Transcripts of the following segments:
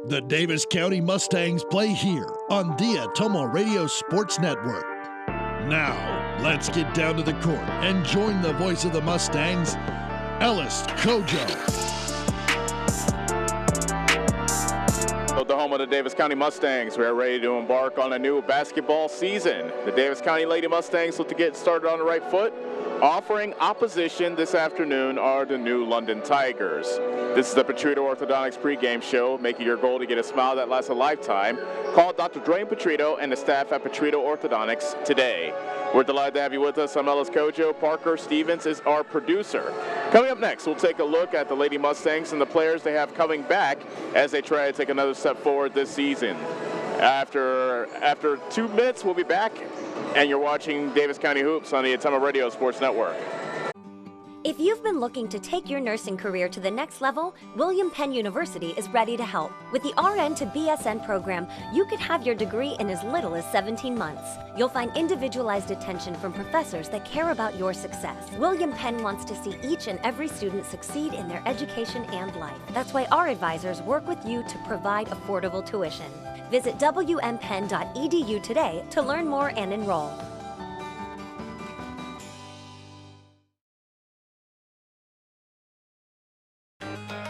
The Davis County Mustangs play here on the Atomo Radio Sports Network. Now, let's get down to the court and join the voice of the Mustangs, Ellis Kojo. The home of the Davis County Mustangs. We are ready to embark on a new basketball season. The Davis County Lady Mustangs look to get started on the right foot. Offering opposition this afternoon are the New London Tigers. This is the Petrito Orthodontics pregame show, making your goal to get a smile that lasts a lifetime. Call Dr. Dwayne Petrito and the staff at Petrito Orthodontics today. We're delighted to have you with us. I'm Ellis Kojo. Parker Stevens is our producer. Coming up next, we'll take a look at the Lady Mustangs and the players they have coming back as they try to take another step forward this season. After 2 minutes, we'll be back, and you're watching Davis County Hoops on the Atomo Radio Sports Network. If you've been looking to take your nursing career to the next level, William Penn University is ready to help. With the RN to BSN program, you could have your degree in as little as 17 months. You'll find individualized attention from professors that care about your success. William Penn wants to see each and every student succeed in their education and life. That's why our advisors work with you to provide affordable tuition. Visit wmpenn.edu today to learn more and enroll.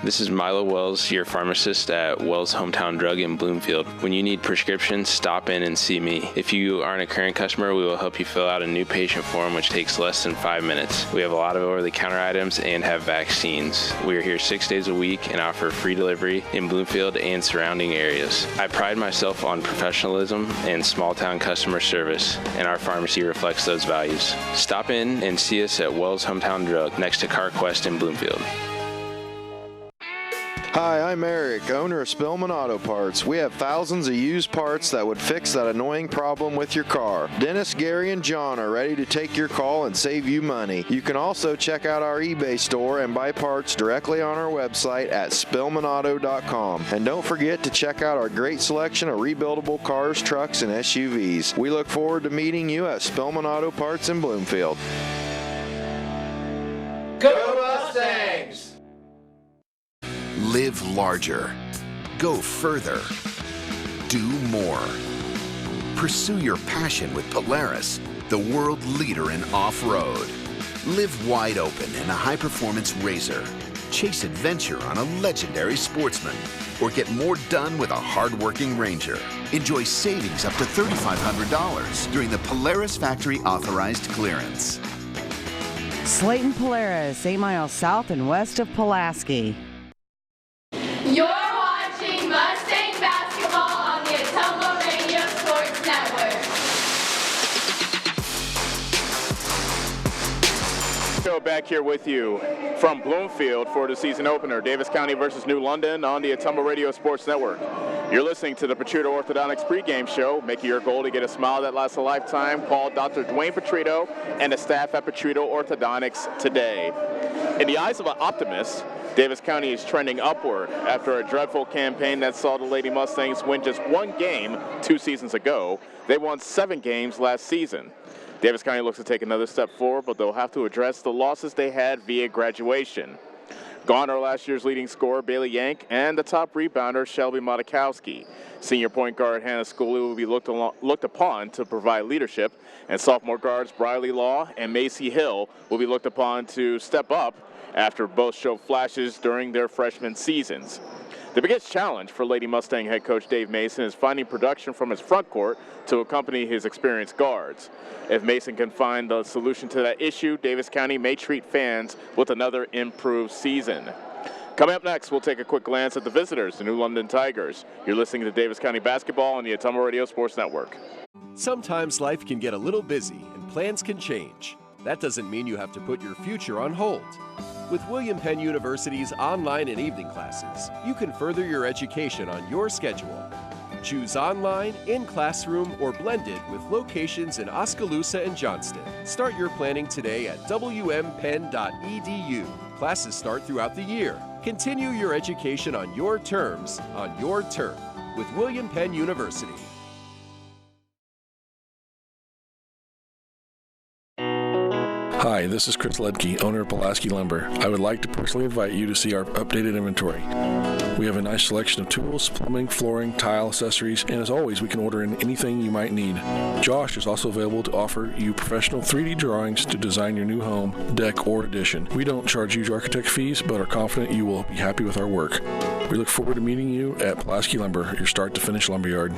This is Milo Wells, your pharmacist at Wells Hometown Drug in Bloomfield. When you need prescriptions, stop in and see me. If you aren't a current customer, we will help you fill out a new patient form, which takes less than 5 minutes. We have a lot of over-the-counter items and have vaccines. We are here 6 days a week and offer free delivery in Bloomfield and surrounding areas. I pride myself on professionalism and small-town customer service, and our pharmacy reflects those values. Stop in and see us at Wells Hometown Drug next to CarQuest in Bloomfield. Hi, I'm Eric, owner of Spillman Auto Parts. We have thousands of used parts that would fix that annoying problem with your car. Dennis, Gary, and John are ready to take your call and save you money. You can also check out our eBay store and buy parts directly on our website at spillmanauto.com. And don't forget to check out our great selection of rebuildable cars, trucks, and SUVs. We look forward to meeting you at Spillman Auto Parts in Bloomfield. Go Mustangs! Live larger. Go further. Do more. Pursue your passion with Polaris, the world leader in off-road. Live wide open in a high-performance RZR. Chase adventure on a legendary Sportsman. Or get more done with a hard-working Ranger. Enjoy savings up to $3,500 during the Polaris Factory Authorized Clearance. Slayton Polaris, 8 miles south and west of Pulaski. You're watching Mustang basketball on the Atomo Radio Sports Network. Go back here with you from Bloomfield for the season opener, Davis County versus New London on the Atomo Radio Sports Network. You're listening to the Petrito Orthodontics pregame show, making your goal to get a smile that lasts a lifetime. Call Dr. Dwayne Petrito and the staff at Petrito Orthodontics today. In the eyes of an optimist, Davis County is trending upward after a dreadful campaign that saw the Lady Mustangs win just 1 game 2 seasons ago. They won 7 games last season. Davis County looks to take another step forward, but they'll have to address the losses they had via graduation. Gone are last year's leading scorer, Bailey Yank, and the top rebounder, Shelby Matakowski. Senior point guard Hannah Schooley will be looked upon to provide leadership, and sophomore guards Briley Law and Macy Hill will be looked upon to step up after both showed flashes during their freshman seasons. The biggest challenge for Lady Mustang head coach Dave Mason is finding production from his front court to accompany his experienced guards. If Mason can find the solution to that issue, Davis County may treat fans with another improved season. Coming up next, we'll take a quick glance at the visitors, the New London Tigers. You're listening to Davis County basketball on the Atomo Radio Sports Network. Sometimes life can get a little busy and plans can change. That doesn't mean you have to put your future on hold. With William Penn University's online and evening classes, you can further your education on your schedule. Choose online, in-classroom, or blended with locations in Oskaloosa and Johnston. Start your planning today at wmpenn.edu. Classes start throughout the year. Continue your education on your terms, on your turf, with William Penn University. Hi, this is Chris Ledke, owner of Pulaski Lumber. I would like to personally invite you to see our updated inventory. We have a nice selection of tools, plumbing, flooring, tile, accessories, and as always, we can order in anything you might need. Josh is also available to offer you professional 3D drawings to design your new home, deck, or addition. We don't charge huge architect fees, but are confident you will be happy with our work. We look forward to meeting you at Pulaski Lumber, your start-to-finish lumberyard.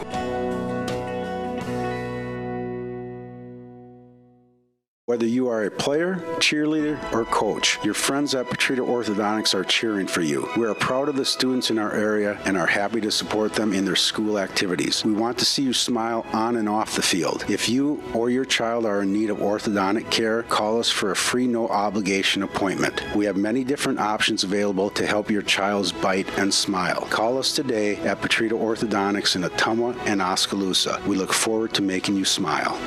Whether you are a player, cheerleader, or coach, your friends at Petrita Orthodontics are cheering for you. We are proud of the students in our area and are happy to support them in their school activities. We want to see you smile on and off the field. If you or your child are in need of orthodontic care, call us for a free no-obligation appointment. We have many different options available to help your child's bite and smile. Call us today at Petrita Orthodontics in Ottumwa and Oskaloosa. We look forward to making you smile.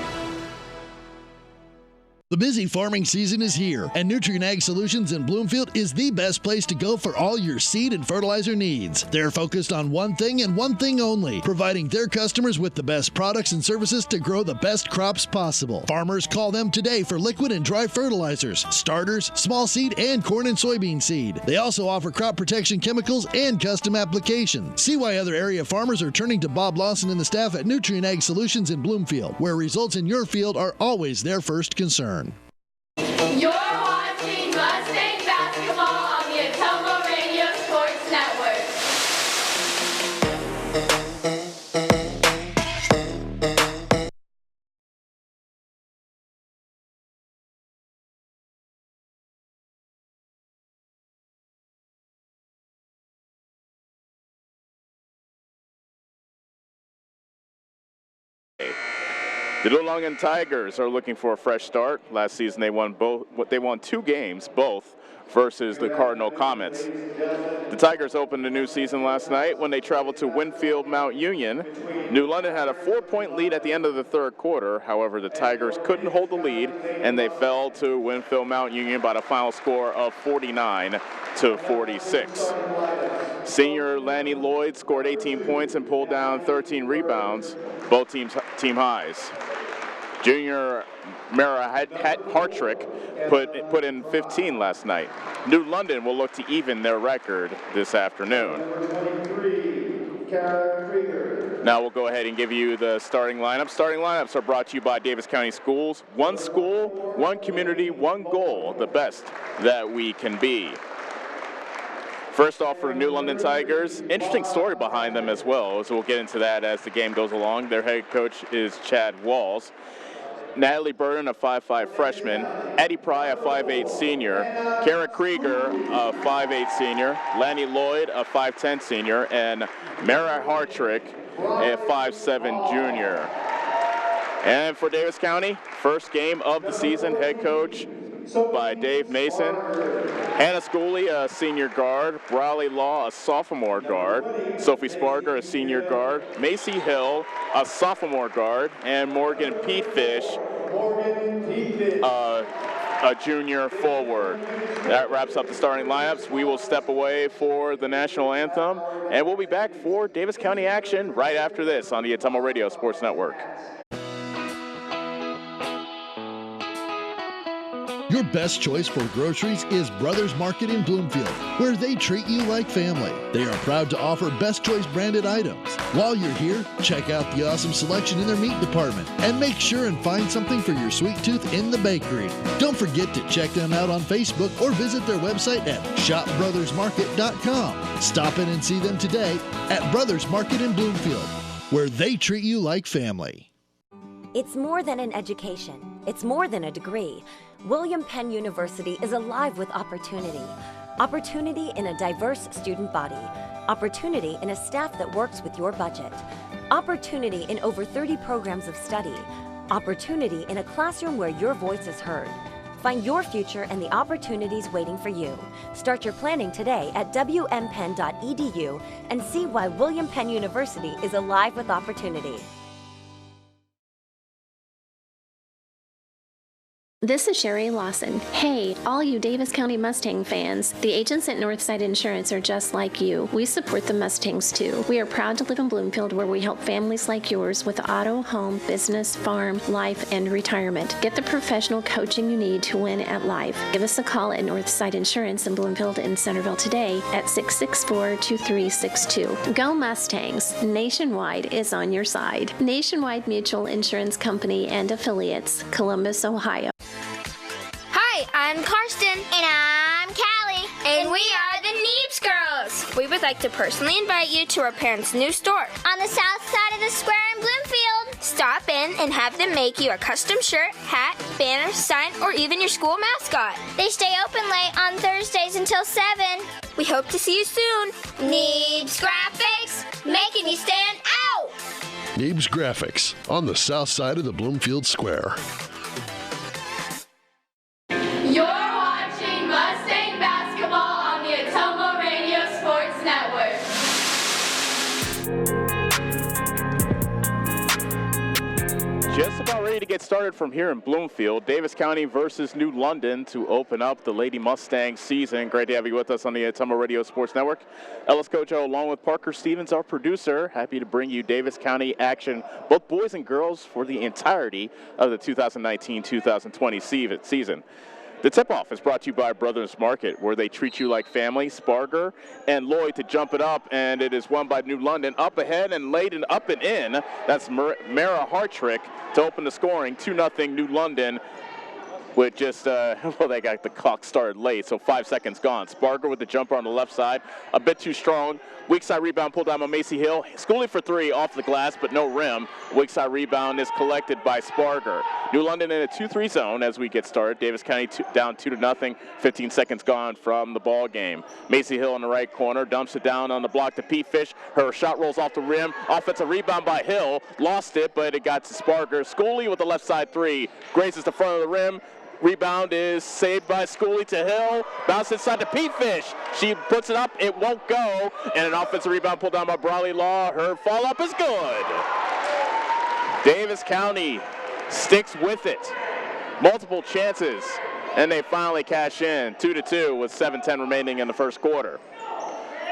The busy farming season is here, and Nutrien Ag Solutions in Bloomfield is the best place to go for all your seed and fertilizer needs. They're focused on one thing and one thing only, providing their customers with the best products and services to grow the best crops possible. Farmers call them today for liquid and dry fertilizers, starters, small seed, and corn and soybean seed. They also offer crop protection chemicals and custom applications. See why other area farmers are turning to Bob Lawson and the staff at Nutrien Ag Solutions in Bloomfield, where results in your field are always their first concern. You're watching Mustang basketball on the Ottumwa Radio Sports Network. The New London Tigers are looking for a fresh start. Last season they won 2 games, both versus the Cardinal Comets. The Tigers opened a new season last night when they traveled to Winfield Mount Union. New London had a 4-point lead at the end of the third quarter. However, the Tigers couldn't hold the lead, and they fell to Winfield Mount Union by the final score of 49-46. Senior Lanny Lloyd scored 18 points and pulled down 13 rebounds, both team highs. Junior Mara Hartrick put in 15 last night. New London will look to even their record this afternoon. Now we'll go ahead and give you the starting lineup. Starting lineups are brought to you by Davis County Schools. One school, one community, one goal, the best that we can be. First off, for the New London Tigers, interesting story behind them as well, so we'll get into that as the game goes along. Their head coach is Chad Walls. Natalie Burden, a 5'5 freshman, Eddie Pry, a 5'8 senior, Kara Krieger, a 5'8 senior, Lanny Lloyd, a 5'10 senior, and Mara Hartrick, a 5'7 junior. And for Davis County, first game of the season, head coach by Dave Mason. Hannah Schooley, a senior guard. Brawley Law, a sophomore guard. Sophie Sparger, a senior guard. Macy Hill, a sophomore guard. And Morgan Petefish, a junior forward. That wraps up the starting lineups. We will step away for the national anthem, and we'll be back for Davis County action right after this on the Ottumwa Radio Sports Network. Your best choice for groceries is Brothers Market in Bloomfield, where they treat you like family. They are proud to offer Best Choice branded items. While you're here, check out the awesome selection in their meat department and make sure and find something for your sweet tooth in the bakery. Don't forget to check them out on Facebook or visit their website at shopbrothersmarket.com. Stop in and see them today at Brothers Market in Bloomfield, where they treat you like family. It's more than an education. It's more than a degree. William Penn University is alive with opportunity. Opportunity in a diverse student body. Opportunity in a staff that works with your budget. Opportunity in over 30 programs of study. Opportunity in a classroom where your voice is heard. Find your future and the opportunities waiting for you. Start your planning today at wmpenn.edu and see why William Penn University is alive with opportunity. This is Sherry Lawson. Hey, all you Davis County Mustang fans, the agents at Northside Insurance are just like you. We support the Mustangs too. We are proud to live in Bloomfield where we help families like yours with auto, home, business, farm, life, and retirement. Get the professional coaching you need to win at life. Give us a call at Northside Insurance in Bloomfield and Centerville today at 664-2362. Go Mustangs. Nationwide is on your side. Nationwide Mutual Insurance Company and Affiliates, Columbus, Ohio. Hi, I'm Karsten. And I'm Callie. And we are the Neebs Girls. We would like to personally invite you to our parents' new store on the south side of the square in Bloomfield. Stop in and have them make you a custom shirt, hat, banner, sign, or even your school mascot. They stay open late on Thursdays until 7. We hope to see you soon. Neebs Graphics, making you stand out. Neebs Graphics on the south side of the Bloomfield Square. You're watching Mustang basketball on the Ottumwa Radio Sports Network. Just about ready to get started from here in Bloomfield. Davis County versus New London to open up the Lady Mustang season. Great to have you with us on the Ottumwa Radio Sports Network. Ellis Kojo along with Parker Stevens, our producer. Happy to bring you Davis County action, both boys and girls, for the entirety of the 2019-2020 season. The tip-off is brought to you by Brothers Market, where they treat you like family. Sparger and Lloyd to jump it up, and it is won by New London. Up ahead and late and up and in. That's Mara Hartrick to open the scoring. 2-0 New London with just, well, they got the clock started late, so 5 seconds gone. Sparger with the jumper on the left side, a bit too strong. Weak side rebound pulled down by Macy Hill. Schoolie for three off the glass, but no rim. Weak side rebound is collected by Sparger. New London in a 2-3 zone as we get started. Davis County down 2-0. 15 seconds gone from the ball game. Macy Hill in the right corner dumps it down on the block to Pete Fish. Her shot rolls off the rim. Offensive rebound by Hill. Lost it, but it got to Sparger. Schoolie with the left side three. Grazes the front of the rim. Rebound is saved by Schoolie to Hill. Bounce inside to Pete Fish. She puts it up. It won't go. And an offensive rebound pulled down by Briley Law. Her follow-up is good. Davis County sticks with it. Multiple chances. And they finally cash in. 2-2 with 7:10 remaining in the first quarter.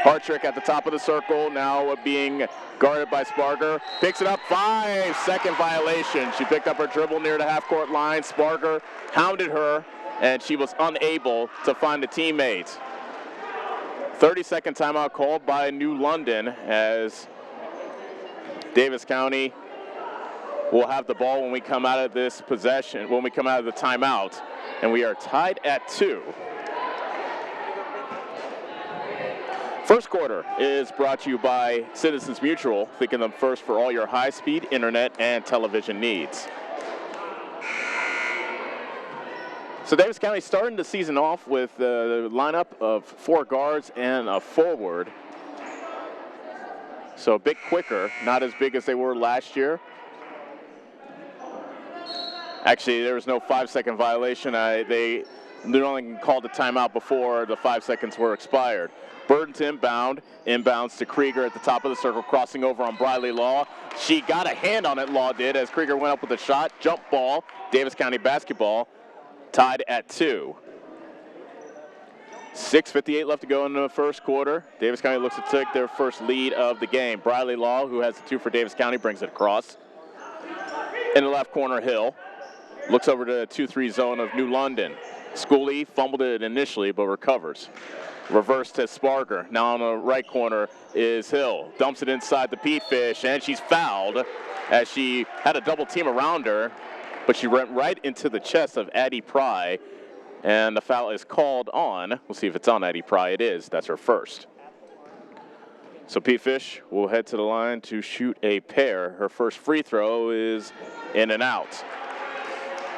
Hartrick at the top of the circle, now being guarded by Sparger. Picks it up, 5-second violation. She picked up her dribble near the half-court line. Sparger hounded her, and she was unable to find a teammate. 30-second timeout called by New London as Davis County will have the ball when we come out of this possession, when we come out of the timeout, and we are tied at 2. First quarter is brought to you by Citizens Mutual, thinking them first for all your high-speed internet and television needs. So Davis County starting the season off with the lineup of 4 guards and a forward. So a bit quicker, not as big as they were last year. Actually, there was no 5-second violation. They only called the timeout before the 5 seconds were expired. Burden's inbounds to Krieger at the top of the circle, crossing over on Briley Law. She got a hand on it, Law did, as Krieger went up with a shot. Jump ball, Davis County basketball, tied at 2. 6:58 left to go in the first quarter. Davis County looks to take their first lead of the game. Briley Law, who has the 2 for Davis County, brings it across. In the left corner, Hill looks over to the 2-3 zone of New London. Schoolie fumbled it initially, but recovers. Reverse to Sparger. Now on the right corner is Hill. Dumps it inside the Pete Fish, and she's fouled as she had a double team around her, but she went right into the chest of Addie Pry, and the foul is called on. We'll see if it's on Addie Pry. It is. That's her first. So Pete Fish will head to the line to shoot a pair. Her first free throw is in and out.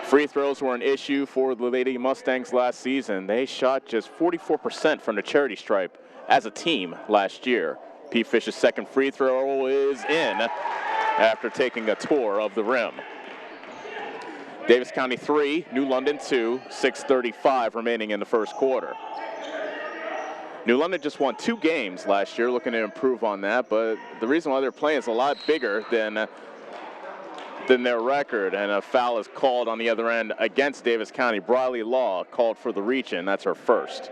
Free throws were an issue for the Lady Mustangs last season. They shot just 44% from the charity stripe as a team last year. Pete Fish's second free throw is in after taking a tour of the rim. Davis County 3, New London 2, 6:35 remaining in the first quarter. New London just won 2 games last year, looking to improve on that, but the reason why they're playing is a lot bigger than than their record, and a foul is called on the other end against Davis County. Briley Law called for the reach in. That's her first.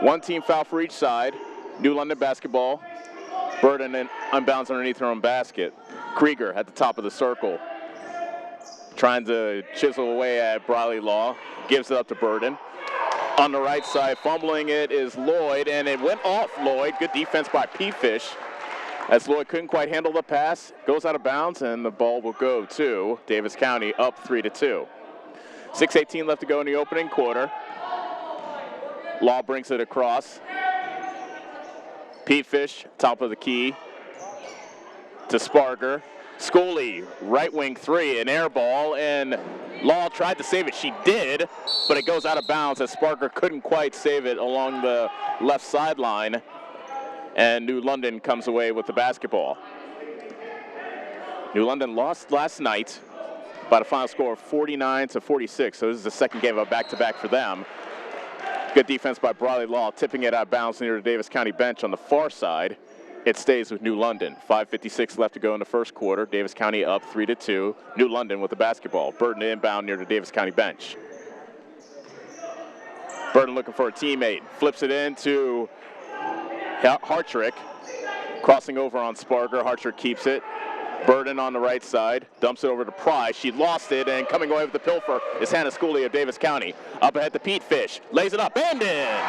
One team foul for each side. New London basketball. Burden in unbounds underneath her own basket. Krieger at the top of the circle, trying to chisel away at Briley Law. Gives it up to Burden. On the right side, fumbling it is Lloyd, and it went off Lloyd. Good defense by P-Fish, as Lloyd couldn't quite handle the pass. Goes out of bounds, and the ball will go to Davis County, up 3-2. 6:18 left to go in the opening quarter. Law brings it across. P-Fish, top of the key, to Sparger. Schooley, right wing three, an air ball, and Law tried to save it. She did, but it goes out of bounds as Sparger couldn't quite save it along the left sideline, and New London comes away with the basketball. New London lost last night by a final score of 49-46, so this is the second game of a back-to-back for them. Good defense by Briley Law, tipping it out of bounds near the Davis County bench on the far side. It stays with New London. 5:56 left to go in the first quarter. Davis County up 3-2. New London with the basketball. Burden inbound near the Davis County bench. Burden looking for a teammate. Flips it into Hartrick. Crossing over on Sparger. Hartrick keeps it. Burden on the right side. Dumps it over to Pry. She lost it, and coming away with the pilfer is Hannah Schooley of Davis County. Up ahead to Pete Fish. Lays it up and in.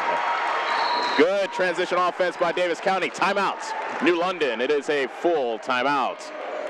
Good transition offense by Davis County. Timeouts. New London, it is a full timeout.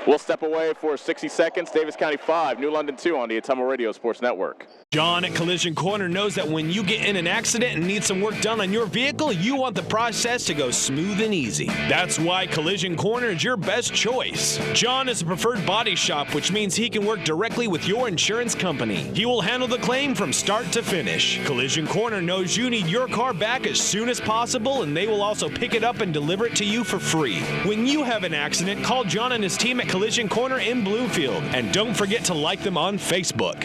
We'll step away for 60 seconds. Davis County 5, New London 2 on the Ottumwa Radio Sports Network. John at Collision Corner knows that when you get in an accident and need some work done on your vehicle, you want the process to go smooth and easy. That's why Collision Corner is your best choice. John is a preferred body shop, which means he can work directly with your insurance company. He will handle the claim from start to finish. Collision Corner knows you need your car back as soon as possible, and they will also pick it up and deliver it to you for free. When you have an accident, call John and his team at Collision Corner in Bloomfield, and don't forget to like them on Facebook.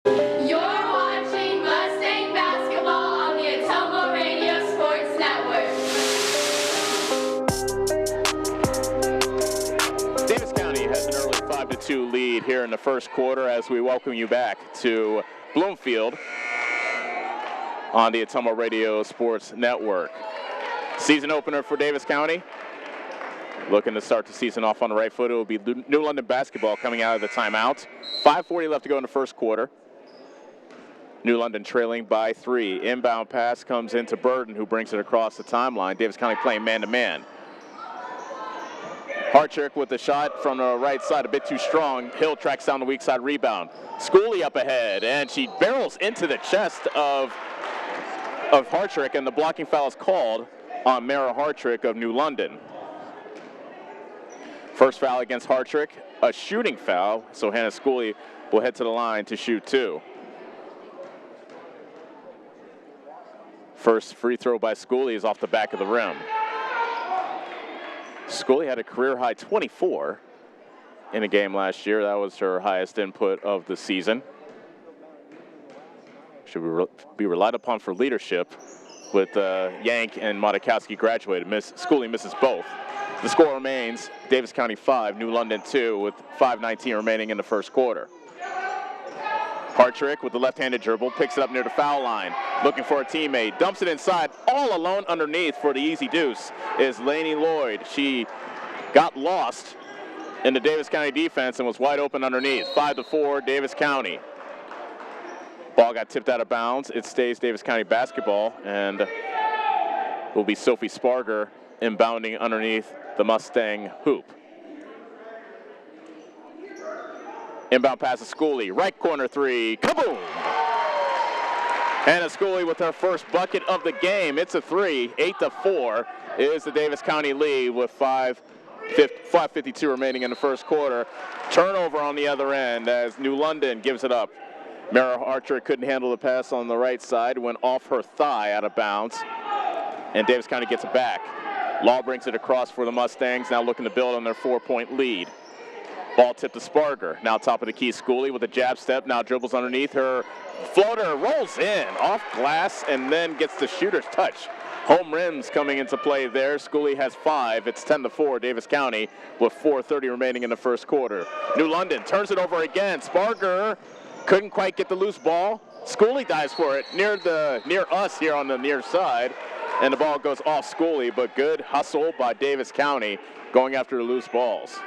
You're watching Mustang basketball on the Ottumwa Radio Sports Network. Davis County has an early 5-2 lead here in the first quarter as we welcome you back to Bloomfield on the Ottumwa Radio Sports Network. Season opener for Davis County. Looking to start the season off on the right foot. It will be New London basketball coming out of the timeout. 5:40 left to go in the first quarter. New London trailing by 3. Inbound pass comes into Burden, who brings it across the timeline. Davis County playing man-to-man. Hartrick with the shot from the right side, a bit too strong. Hill tracks down the weak side rebound. Schooley up ahead, and she barrels into the chest of Hartrick, and the blocking foul is called on Mara Hartrick of New London. First foul against Hartrick, a shooting foul, so Hannah Schooley will head to the line to shoot 2. First free throw by Schooley is off the back of the rim. Schooley had a career-high 24 in a game last year. That was her highest input of the season. Should be relied upon for leadership with Yank and Matakowski graduated. Schooley misses both. The score remains Davis County 5, New London 2, with 5:19 remaining in the first quarter. Hartrick with the left-handed dribble, picks it up near the foul line, looking for a teammate, dumps it inside, all alone underneath for the easy deuce is Lainey Lloyd. She got lost in the Davis County defense and was wide open underneath. 5-4, Davis County. Ball got tipped out of bounds. It stays Davis County basketball, and will be Sophie Sparger inbounding underneath the Mustang hoop. Inbound pass to Schooley, right corner 3, kaboom! Hannah Schooley with her first bucket of the game. It's a 3, 8-4 is the Davis County lead with 5:52 remaining in the first quarter. Turnover on the other end as New London gives it up. Mara Archer couldn't handle the pass on the right side, went off her thigh out of bounds, and Davis County gets it back. Law brings it across for the Mustangs, now looking to build on their 4-point lead. Ball tipped to Sparger, now top of the key. Schooley with a jab step, now dribbles underneath her. Floater rolls in, off glass, and then gets the shooter's touch. Home rims coming into play there. Schooley has 5. It's 10-4, Davis County, with 4:30 remaining in the first quarter. New London turns it over again. Sparger couldn't quite get the loose ball. Schooley dives for it near us here on the near side, and the ball goes off Schooley, but good hustle by Davis County going after the loose balls.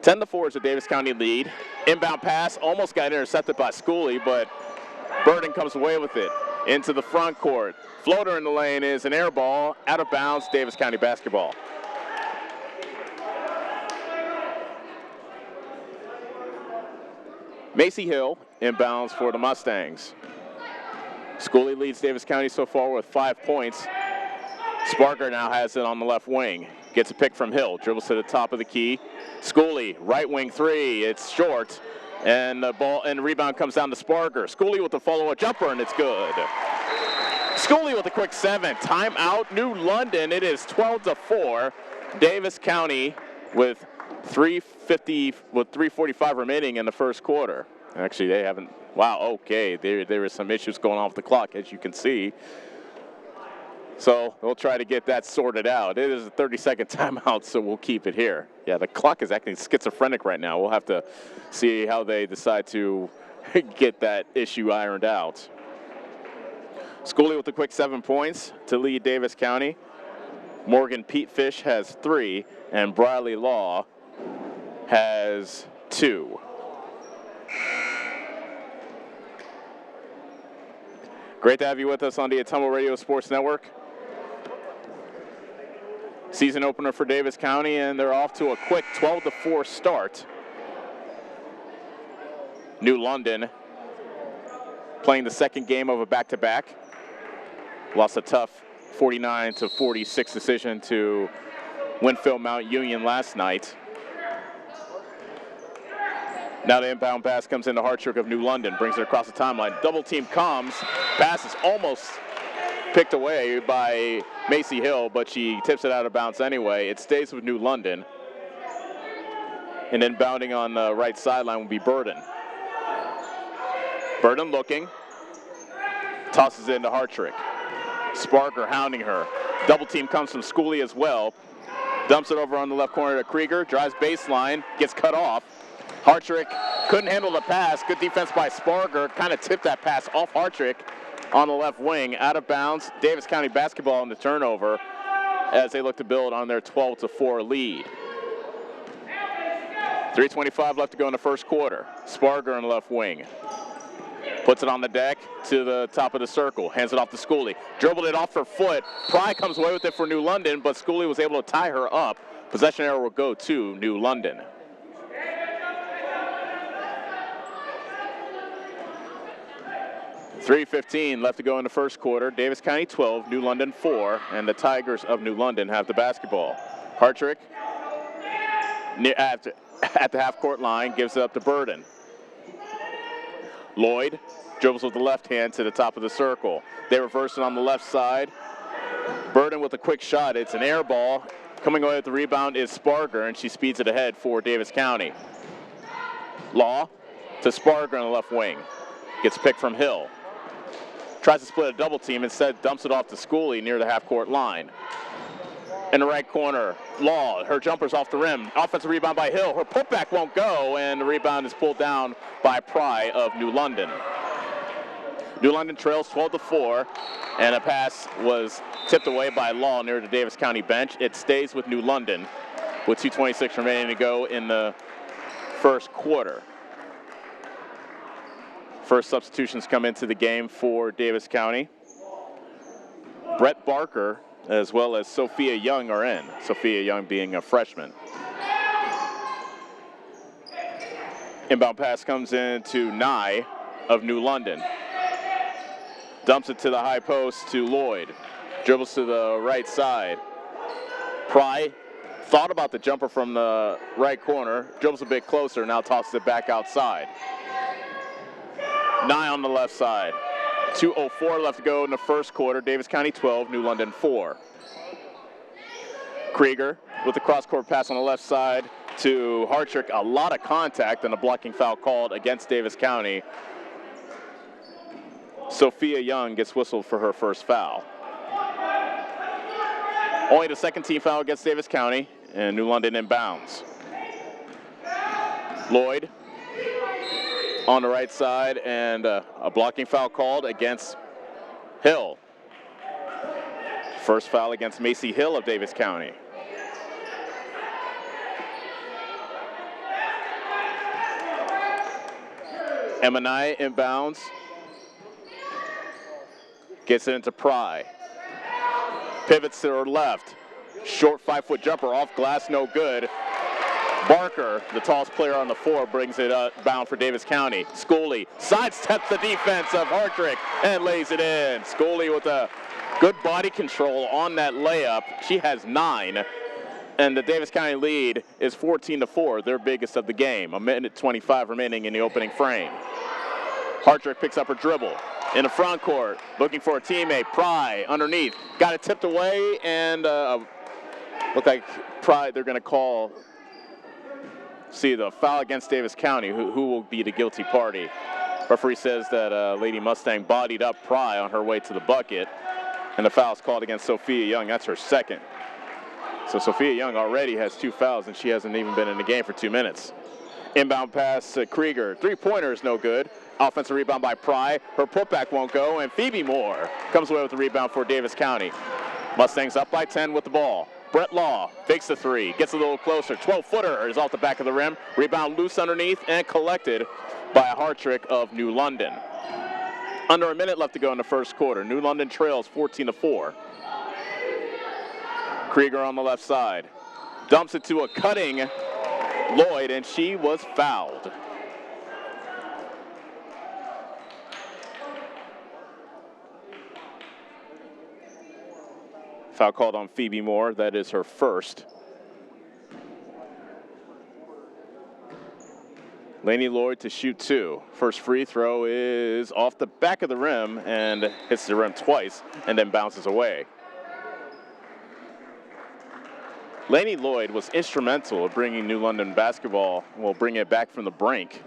10-4 is the Davis County lead. Inbound pass almost got intercepted by Schooley, but Burden comes away with it into the front court. Floater in the lane is an air ball, out of bounds, Davis County basketball. Macy Hill inbounds for the Mustangs. Schooley leads Davis County so far with 5 points. Sparger now has it on the left wing. Gets a pick from Hill, dribbles to the top of the key. Schooley, right wing 3, it's short. And the ball and the rebound comes down to Sparger. Schooley with the follow-up jumper, and it's good. Schooley with a quick 7. Timeout, New London. It is 12-4. Davis County with 3:45 remaining in the first quarter. Actually, they haven't. Wow. Okay, there is some issues going on with the clock, as you can see. So we'll try to get that sorted out. It is a 30-second timeout, so we'll keep it here. Yeah, the clock is acting schizophrenic right now. We'll have to see how they decide to get that issue ironed out. Schooley with a quick 7 points to lead Davis County. Morgan Pete Fish has 3, and Briley Law has 2. Great to have you with us on the Ottumwa Radio Sports Network. Season opener for Davis County, and they're off to a quick 12-4 start. New London playing the second game of a back-to-back. Lost a tough 49-46 decision to Winfield Mount Union last night. Now the inbound pass comes into Hartrick of New London, brings it across the timeline. Double team comes, pass is almost picked away by Macy Hill, but she tips it out of bounds anyway. It stays with New London. And then bounding on the right sideline will be Burden. Burden looking, tosses it into Hartrick. Sparger hounding her. Double team comes from Schooley as well. Dumps it over on the left corner to Krieger, drives baseline, gets cut off. Hartrick couldn't handle the pass. Good defense by Sparger. Kind of tipped that pass off Hartrick on the left wing. Out of bounds. Davis County basketball in the turnover as they look to build on their 12-4 lead. 3:25 left to go in the first quarter. Sparger in the left wing. Puts it on the deck to the top of the circle. Hands it off to Schooley. Dribbled it off her foot. Pry comes away with it for New London, but Schooley was able to tie her up. Possession error will go to New London. .3:15 left to go in the first quarter. Davis County 12, New London 4, and the Tigers of New London have the basketball. Hartrick at the half-court line gives it up to Burden. Lloyd dribbles with the left hand to the top of the circle. They reverse it on the left side. Burden with a quick shot. It's an air ball. Coming away with the rebound is Sparger, and she speeds it ahead for Davis County. Law to Sparger on the left wing. Gets picked from Hill. Tries to split a double team, instead dumps it off to Schooley near the half-court line. In the right corner, Law, her jumper's off the rim. Offensive rebound by Hill. Her putback won't go, and the rebound is pulled down by Pry of New London. New London trails 12-4, and a pass was tipped away by Law near the Davis County bench. It stays with New London with 2:26 remaining to go in the first quarter. First substitutions come into the game for Davis County. Brett Barker as well as Sophia Young are in. Sophia Young being a freshman. Inbound pass comes in to Nye of New London. Dumps it to the high post to Lloyd. Dribbles to the right side. Pry thought about the jumper from the right corner. Dribbles a bit closer, now tosses it back outside. Nye on the left side. 2:04 left to go in the first quarter. Davis County 12, New London 4. Krieger with the cross-court pass on the left side to Hartrick. A lot of contact and a blocking foul called against Davis County. Sophia Young gets whistled for her first foul. Only the second team foul against Davis County, and New London inbounds. Lloyd on the right side, and a blocking foul called against Hill. First foul against Macy Hill of Davis County. Emma Nye inbounds. Gets it into Pry. Pivots to her left. Short 5-foot jumper off glass, no good. Barker, the tallest player on the floor, brings it bound for Davis County. Schooley sidesteps the defense of Hartrick and lays it in. Schooley with a good body control on that layup. She has 9. And the Davis County lead is 14-4, their biggest of the game. 1:25 remaining in the opening frame. Hartrick picks up her dribble in the front court, looking for a teammate. Pry underneath, got it tipped away, and look like Pry, they're going to call, the foul against Davis County, who will be the guilty party. Referee says that Lady Mustang bodied up Pry on her way to the bucket, and the foul's called against Sophia Young. That's her second. So Sophia Young already has 2 fouls, and she hasn't even been in the game for 2 minutes. Inbound pass to Krieger. 3-pointer is no good. Offensive rebound by Pry. Her putback won't go, and Phoebe Moore comes away with the rebound for Davis County. Mustangs up by 10 with the ball. Brett Law fakes the 3, gets a little closer. 12-footer is off the back of the rim. Rebound loose underneath and collected by a Hartrick of New London. Under a minute left to go in the first quarter. New London trails 14-4. Krieger on the left side. Dumps it to a cutting Lloyd, and she was fouled. Foul called on Phoebe Moore. That is her first. Lainey Lloyd to shoot 2. First free throw is off the back of the rim and hits the rim twice and then bounces away. Lainey Lloyd was instrumental in bringing New London basketball, bringing it back from the brink.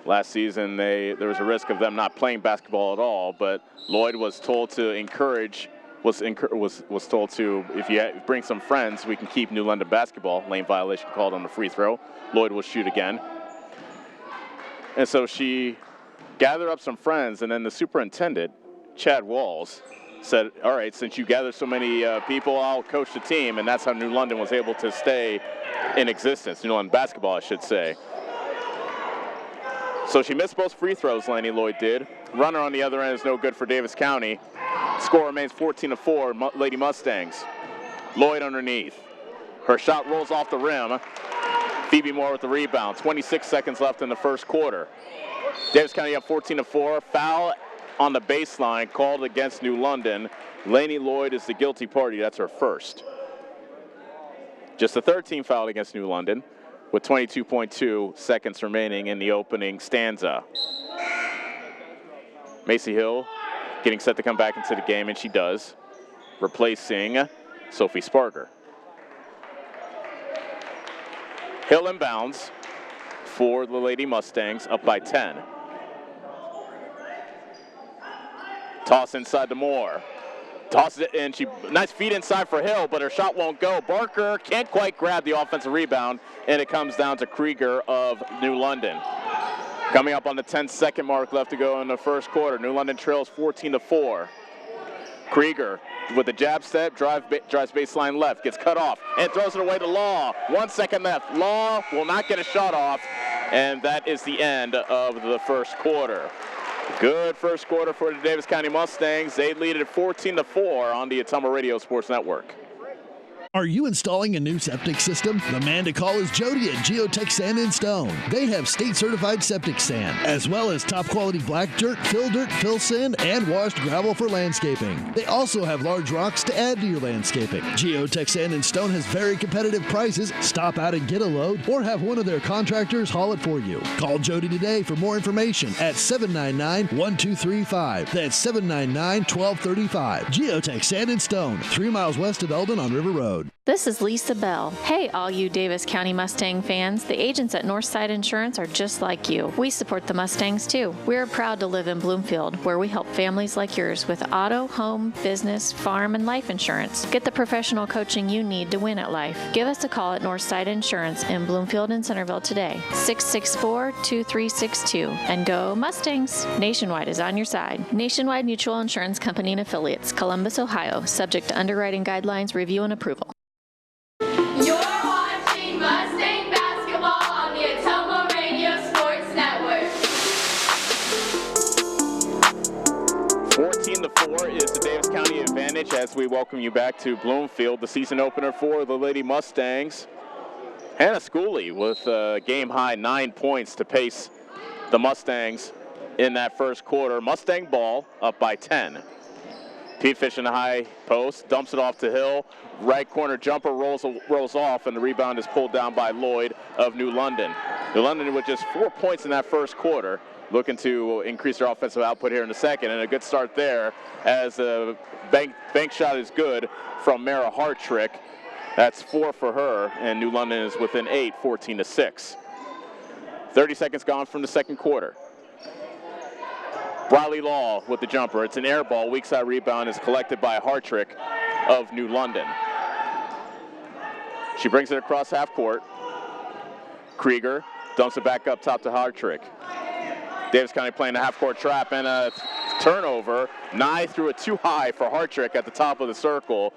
Last season, there was a risk of them not playing basketball at all, but Lloyd was told to encourage, was told to, if you bring some friends, we can keep New London basketball. Lane violation called on the free throw. Lloyd will shoot again. And so she gathered up some friends, and then the superintendent, Chad Walls, said, all right, since you gathered so many people, I'll coach the team, and that's how New London was able to stay in existence. New London basketball, I should say. So she missed both free throws, Lainey Lloyd did. Runner on the other end is no good for Davis County. Score remains 14-4, Lady Mustangs. Lloyd underneath. Her shot rolls off the rim. Phoebe Moore with the rebound. 26 seconds left in the first quarter. Davis County up 14-4. Foul on the baseline called against New London. Lainey Lloyd is the guilty party. That's her first. Just the third team foul against New London with 22.2 seconds remaining in the opening stanza. Macy Hill getting set to come back into the game, and she does, replacing Sophie Sparger. Hill inbounds for the Lady Mustangs, up by 10. Toss inside to Moore. Tosses it in. Nice feed inside for Hill, but her shot won't go. Barker can't quite grab the offensive rebound, and it comes down to Krieger of New London. Coming up on the 10-second mark left to go in the first quarter. New London trails 14-4. Krieger with the jab step, drives baseline left, gets cut off, and throws it away to Law. 1 second left. Law will not get a shot off, and that is the end of the first quarter. Good first quarter for the Davis County Mustangs. They lead it 14-4 on the Ottumwa Radio Sports Network. Are you installing a new septic system? The man to call is Jody at Geotech Sand and Stone. They have state-certified septic sand, as well as top-quality black dirt, fill sand, and washed gravel for landscaping. They also have large rocks to add to your landscaping. Geotech Sand and Stone has very competitive prices. Stop out and get a load, or have one of their contractors haul it for you. Call Jody today for more information at 799-1235. That's 799-1235. Geotech Sand and Stone, 3 miles west of Eldon on River Road. This is Lisa Bell. Hey, all you Davis County Mustang fans. The agents at Northside Insurance are just like you. We support the Mustangs too. We're proud to live in Bloomfield, where we help families like yours with auto, home, business, farm, and life insurance. Get the professional coaching you need to win at life. Give us a call at Northside Insurance in Bloomfield and Centerville today, 664-2362. And go Mustangs! Nationwide is on your side. Nationwide Mutual Insurance Company and Affiliates, Columbus, Ohio, subject to underwriting guidelines, review, and approval. You're watching Mustang basketball on the Ottumwa Radio Sports Network. 14-4 is the Davis County advantage as we welcome you back to Bloomfield, the season opener for the Lady Mustangs. Hannah Schooley with a game-high 9 points to pace the Mustangs in that first quarter. Mustang ball up by 10. Pete Fish in the high post, dumps it off to Hill. Right corner jumper rolls off, and the rebound is pulled down by Lloyd of New London. New London with just 4 points in that first quarter, looking to increase their offensive output here in the second, and a good start there as the bank shot is good from Mara Hartrick. That's 4 for her, and New London is within 8, 14-6. 30 seconds gone from the second quarter. Briley Law with the jumper. It's an air ball. Weak side rebound is collected by Hartrick of New London. She brings it across half court. Krieger dumps it back up top to Hartrick. Davis County playing a half court trap and a turnover. Nye threw it too high for Hartrick at the top of the circle.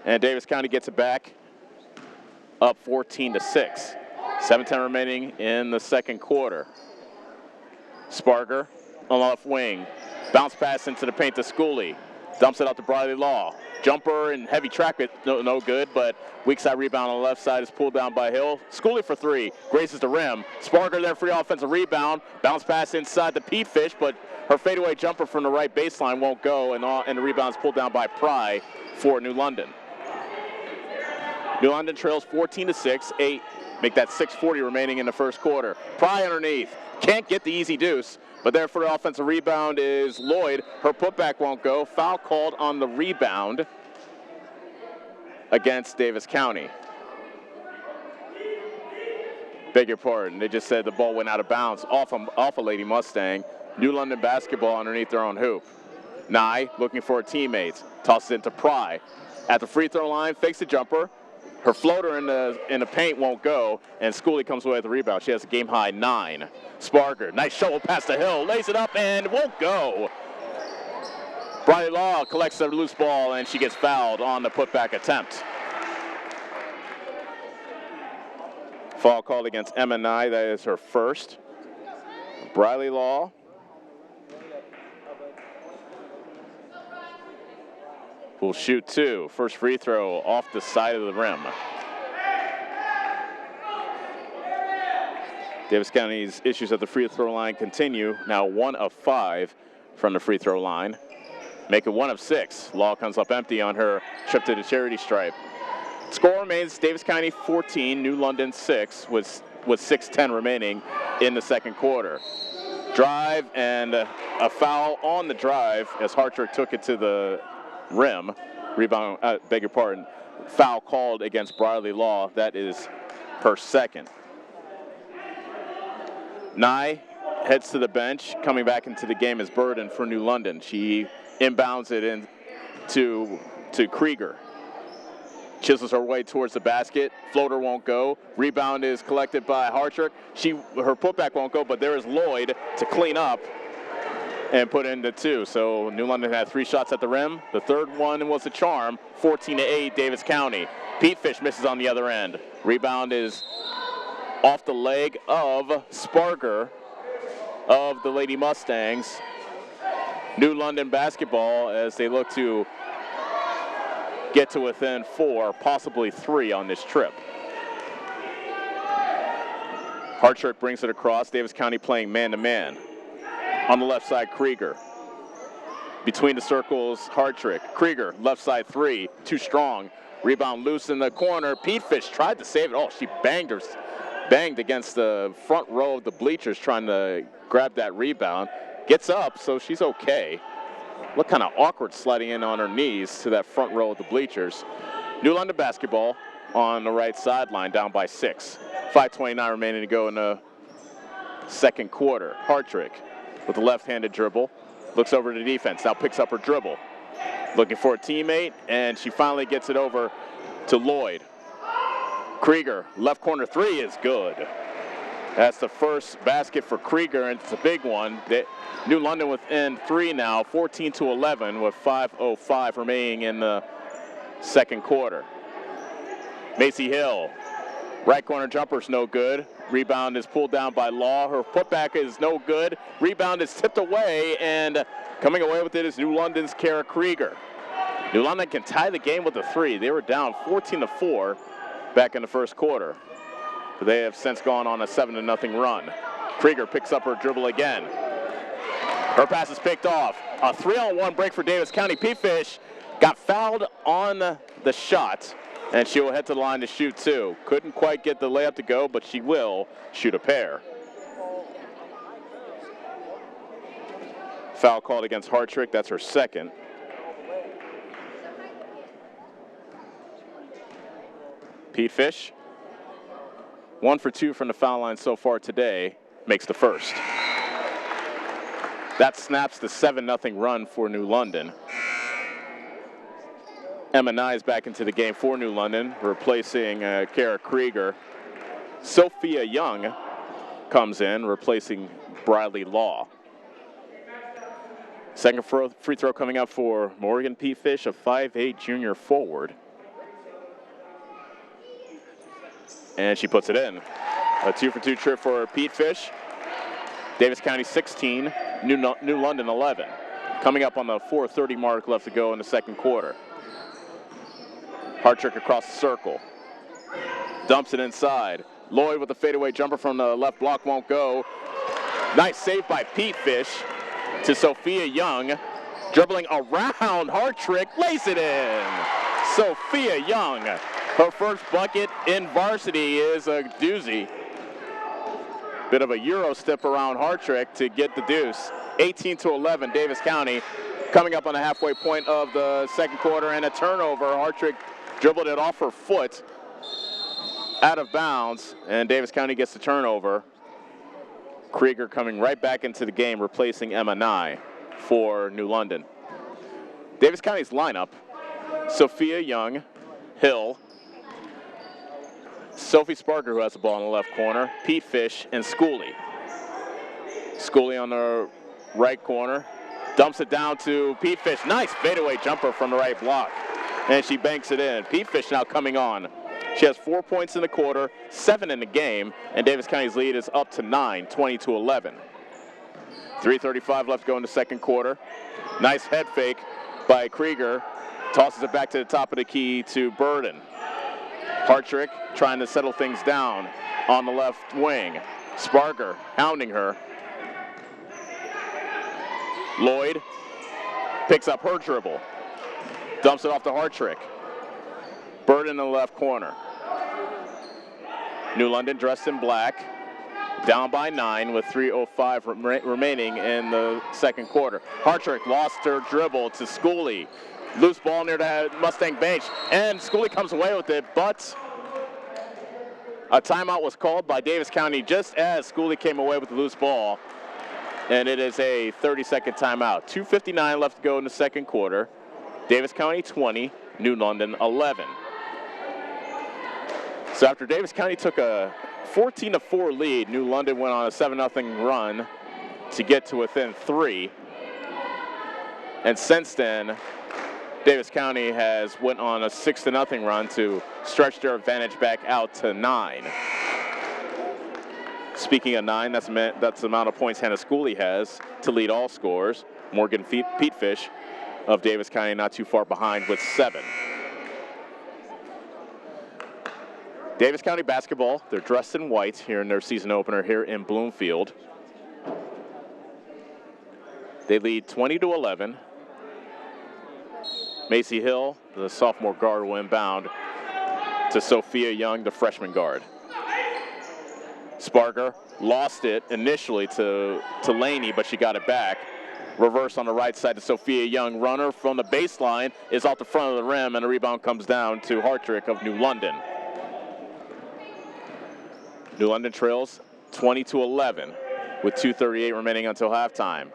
And Davis County gets it back up 14-6. 7:10 remaining in the second quarter. Sparger on the left wing. Bounce pass into the paint to Schooley. Dumps it out to Briley Law. Jumper and heavy track, no good, but weak side rebound on the left side is pulled down by Hill. Schooley for 3, grazes the rim. Sparger there, free offensive rebound. Bounce pass inside to Pete Fish, but her fadeaway jumper from the right baseline won't go, and the rebound is pulled down by Pry for New London. New London trails 14-6, 8. Make that 6:40 remaining in the first quarter. Pry underneath. Can't get the easy deuce, but there for the offensive rebound is Lloyd. Her putback won't go. Foul called on the rebound against Davis County. Beg your pardon. They just said the ball went out of bounds off a Lady Mustang. New London basketball underneath their own hoop. Nye looking for her teammates. Tosses it into Pry. At the free throw line, fakes the jumper. Her floater in the paint won't go, and Schooley comes away with the rebound. She has a game-high 9. Sparger, nice shovel pass to Hill, lays it up and won't go. Briley Law collects the loose ball, and she gets fouled on the putback attempt. Foul called against Emma Nye. That is her first. Briley Law. Will shoot 2. First free throw off the side of the rim. Davis County's issues at the free throw line continue. Now 1 of 5 from the free throw line. Make it 1 of 6. Law comes up empty on her trip to the charity stripe. Score remains Davis County 14, New London 6 with 6:10 remaining in the second quarter. Drive and a foul on the drive as Hartrick took it to the rim. Rebound, beg your pardon. Foul called against Briley Law. That is her second. Nye heads to the bench. Coming back into the game is Burden for New London. She inbounds it in to Krieger. Chisels her way towards the basket. Floater won't go. Rebound is collected by Hartrick. Her putback won't go, but there is Lloyd to clean up and put in the 2. So New London had 3 shots at the rim. The third one was a charm. 14-8 Davis County. Pete Fish misses on the other end. Rebound is off the leg of Sparger of the Lady Mustangs. New London basketball as they look to get to within 4, possibly 3 on this trip. Hartrick brings it across. Davis County playing man-to-man. On the left side, Krieger. Between the circles, Hartrick. Krieger, left side 3, too strong. Rebound loose in the corner. Pete Fish tried to save it. Oh, she banged against the front row of the bleachers trying to grab that rebound. Gets up, so she's okay. Look kind of awkward sliding in on her knees to that front row of the bleachers. New London basketball on the right sideline, down by 6. 5:29 remaining to go in the second quarter. Hartrick with the left-handed dribble. Looks over to defense, now picks up her dribble. Looking for a teammate, and she finally gets it over to Lloyd. Krieger, left corner three is good. That's the first basket for Krieger, and it's a big one. New London within 3 now, 14-11 with 5:05 remaining in the second quarter. Macy Hill, right corner jumper's no good. Rebound is pulled down by Law. Her putback is no good. Rebound is tipped away, and coming away with it is New London's Kara Krieger. New London can tie the game with a 3. They were down 14-4 back in the first quarter. But they have since gone on a 7-0 run. Krieger picks up her dribble again. Her pass is picked off. A 3-on-1 break for Davis County. Peatfish got fouled on the shot, and she will head to the line to shoot 2. Couldn't quite get the layup to go, but she will shoot a pair. Foul called against Hartrick. That's her second. Peatfish, 1 for 2 from the foul line so far today, makes the first. That snaps the 7-0 run for New London. Emma Nye is back into the game for New London, replacing Kara Krieger. Sophia Young comes in, replacing Bradley Law. Second free throw coming up for Morgan Peatfish, a 5'8" junior forward. And she puts it in. A 2 for 2 trip for Peatfish. Davis County 16, New London 11. Coming up on the 4:30 mark left to go in the second quarter. Hartrick across the circle. Dumps it inside. Lloyd with a fadeaway jumper from the left block, won't go. Nice save by Peatfish to Sophia Young. Dribbling around Hartrick, lays it in. Sophia Young. Her first bucket in varsity is a doozy. Bit of a Euro step around Hartrick to get the deuce. 18-11, Davis County coming up on the halfway point of the second quarter, and a turnover. Hartrick dribbled it off her foot out of bounds, and Davis County gets the turnover. Krieger coming right back into the game, replacing Emma Nye for New London. Davis County's lineup: Sophia Young, Hill, Sophie Sparker, who has the ball in the left corner, Peatfish, and Schooley. Schooley on the right corner, dumps it down to Peatfish. Nice fadeaway jumper from the right block, and she banks it in. Peatfish now coming on. She has 4 points in the quarter, 7 in the game, and Davis County's lead is up to 9, 20-11. 3:35 left to go in the second quarter. Nice head fake by Krieger. Tosses it back to the top of the key to Burden. Hartrick trying to settle things down on the left wing. Sparger hounding her. Lloyd picks up her dribble. Dumps it off to Hartrick. Burden in the left corner. New London dressed in black. Down by 9 with 3:05 remaining in the second quarter. Hartrick lost her dribble to Schooley. Loose ball near the Mustang bench, and Schooley comes away with it, but a timeout was called by Davis County just as Schooley came away with the loose ball, and it is a 30-second timeout. 2:59 left to go in the second quarter. Davis County 20, New London 11. So after Davis County took a 14-4 lead, New London went on a 7-0 run to get to within 3. And since then, Davis County has went on a 6-0 run to stretch their advantage back out to 9. Speaking of 9, that's the amount of points Hannah Schooley has to lead all scorers. Morgan Peatfish of Davis County not too far behind with 7. Davis County basketball, they're dressed in white here in their season opener here in Bloomfield. They lead 20-11. Macy Hill, the sophomore guard, will inbound to Sophia Young, the freshman guard. Sparger lost it initially to Laney, but she got it back. Reverse on the right side to Sophia Young. Runner from the baseline is off the front of the rim, and the rebound comes down to Hartrick of New London. New London trails 20-11 with 2:38 remaining until halftime.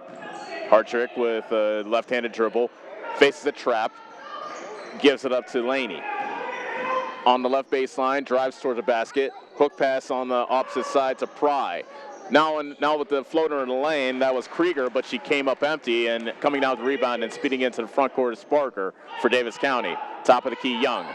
Hartrick with a left-handed dribble, faces a trap, gives it up to Laney. On the left baseline, drives towards the basket. Hook pass on the opposite side to Pry. Now with the floater in the lane, that was Krieger, but she came up empty, and coming down with the rebound and speeding into the front court is Sparker for Davis County. Top of the key, Young.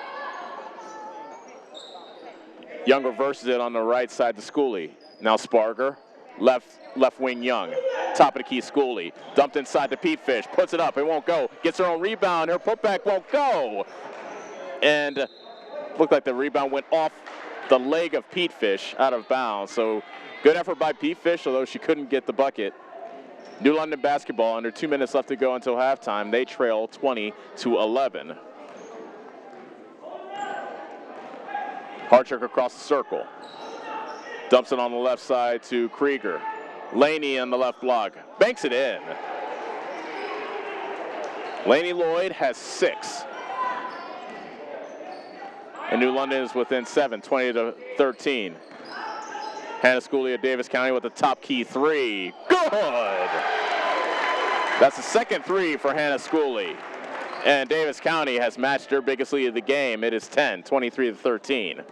Young reverses it on the right side to Schooley. Now Sparker, left wing Young. Top of the key, Schooley. Dumped inside to Pete Fish, puts it up, it won't go. Gets her own rebound, her putback won't go. And looked like the rebound went off the leg of Pete Fish out of bounds. So good effort by Pete Fish, although she couldn't get the bucket. New London basketball, under 2 minutes left to go until halftime. They trail 20-11. Hartrick across the circle. Dumps it on the left side to Krieger. Laney on the left block. Banks it in. Laney Lloyd has 6. And New London is within 7, 20-13. Hannah Schooley of Davis County with the top key 3. Good! That's the second 3 for Hannah Schooley. And Davis County has matched their biggest lead of the game. It is 10, 23-13.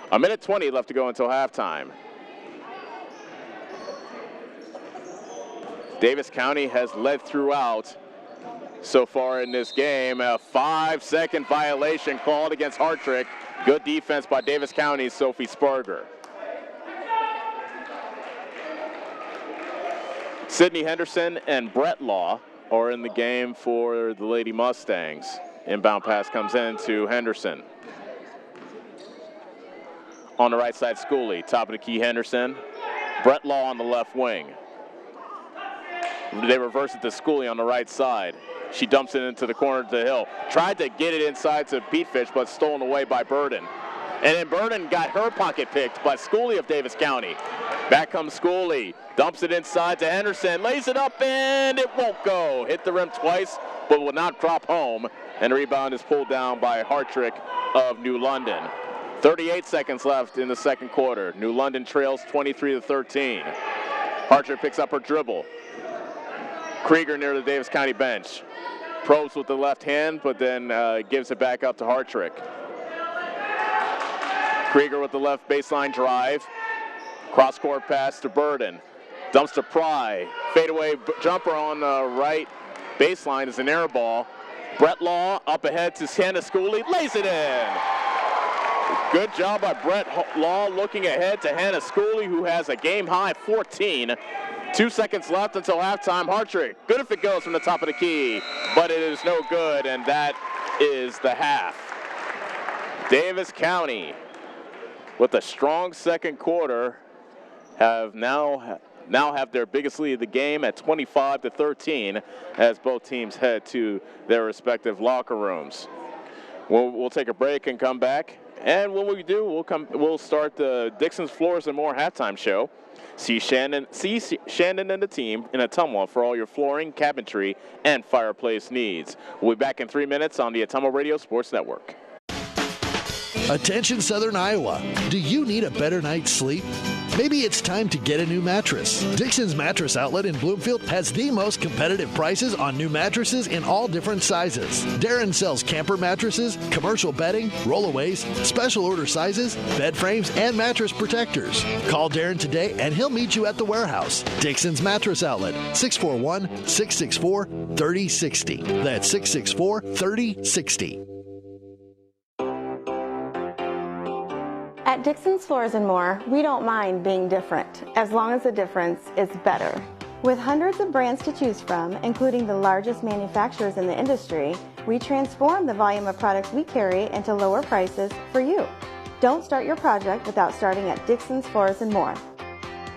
A minute 20 left to go until halftime. Davis County has led throughout so far in this game. A 5-second violation called against Hartrick. Good defense by Davis County's Sophie Sparger. Sydney Henderson and Brett Law are in the game for the Lady Mustangs. Inbound pass comes in to Henderson. On the right side, Schooley. Top of the key, Henderson. Brett Law on the left wing. They reverse it to Schooley on the right side. She dumps it into the corner to Hill. Tried to get it inside to Pete Fish, but stolen away by Burden. And then Burden got her pocket picked by Schooley of Davis County. Back comes Schooley. Dumps it inside to Henderson. Lays it up, and it won't go. Hit the rim twice, but will not drop home. And the rebound is pulled down by Hartrick of New London. 38 seconds left in the second quarter. New London trails 23-13. Hartrick picks up her dribble. Krieger near the Davis County bench. Probes with the left hand, but then gives it back up to Hartrick. Krieger with the left baseline drive. Cross-court pass to Burden. Dumps to Pry. Fadeaway jumper on the right baseline is an air ball. Brett Law up ahead to Hannah Schooley. Lays it in. Good job by Brett Law looking ahead to Hannah Schooley, who has a game-high 14. 2 seconds left until halftime. Hartrick, good if it goes from the top of the key, but it is no good, and that is the half. Davis County, with a strong second quarter, have now have their biggest lead of the game at 25-13 as both teams head to their respective locker rooms. We'll take a break and come back. And when we do, we'll start the Dixon's Floors and More halftime show. See Shannon and the team in Ottumwa for all your flooring, cabinetry, and fireplace needs. We'll be back in 3 minutes on the Ottumwa Radio Sports Network. Attention Southern Iowa, do you need a better night's sleep? Maybe it's time to get a new mattress. Dixon's Mattress Outlet in Bloomfield has the most competitive prices on new mattresses in all different sizes. Darren sells camper mattresses, commercial bedding, rollaways, special order sizes, bed frames, and mattress protectors. Call Darren today and he'll meet you at the warehouse. Dixon's Mattress Outlet, 641-664-3060. That's 664-3060. At Dixon's Floors and More, we don't mind being different, as long as the difference is better. With hundreds of brands to choose from, including the largest manufacturers in the industry, we transform the volume of products we carry into lower prices for you. Don't start your project without starting at Dixon's Floors and More.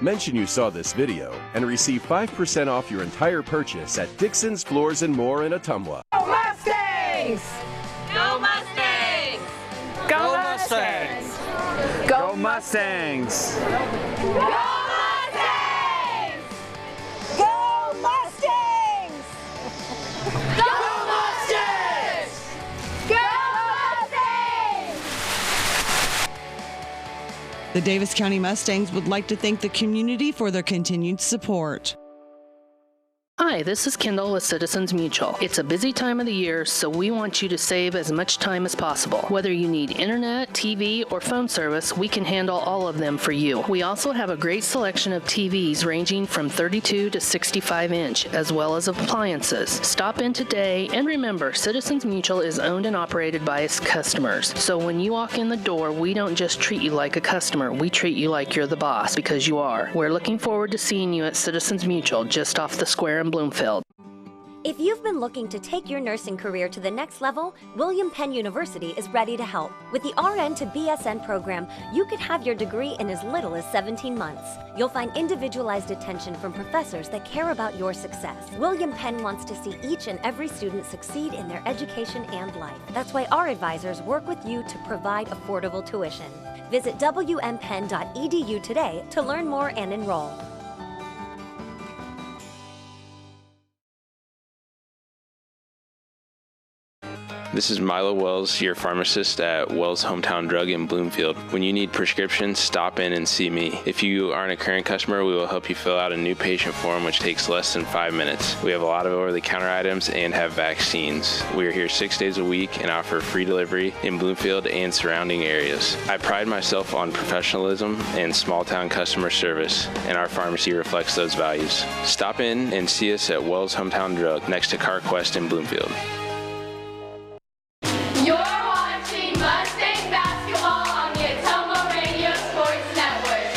Mention you saw this video and receive 5% off your entire purchase at Dixon's Floors and More in Ottumwa. Go Mustangs! Go Mustangs! Go Mustangs! Go Mustangs! Go Mustangs! Go Mustangs! The Davis County Mustangs would like to thank the community for their continued support. Hi, this is Kendall with Citizens Mutual. It's a busy time of the year, so we want you to save as much time as possible. Whether you need internet, TV, or phone service, we can handle all of them for you. We also have a great selection of TVs ranging from 32 to 65 inch, as well as appliances. Stop in today, and remember, Citizens Mutual is owned and operated by its customers. So when you walk in the door, we don't just treat you like a customer, we treat you like you're the boss, because you are. We're looking forward to seeing you at Citizens Mutual, just off the square in Bloomfield. If you've been looking to take your nursing career to the next level, William Penn University is ready to help. With the RN to BSN program, you could have your degree in as little as 17 months. You'll find individualized attention from professors that care about your success. William Penn wants to see each and every student succeed in their education and life. That's why our advisors work with you to provide affordable tuition. Visit wmpenn.edu today to learn more and enroll. This is Milo Wells, your pharmacist at Wells Hometown Drug in Bloomfield. When you need prescriptions, stop in and see me. If you aren't a current customer, we will help you fill out a new patient form, which takes less than 5 minutes. We have a lot of over-the-counter items and have vaccines. We are here 6 days a week and offer free delivery in Bloomfield and surrounding areas. I pride myself on professionalism and small-town customer service, and our pharmacy reflects those values. Stop in and see us at Wells Hometown Drug next to CarQuest in Bloomfield. You're watching Mustang basketball on the Ottumwa Radio Sports Network.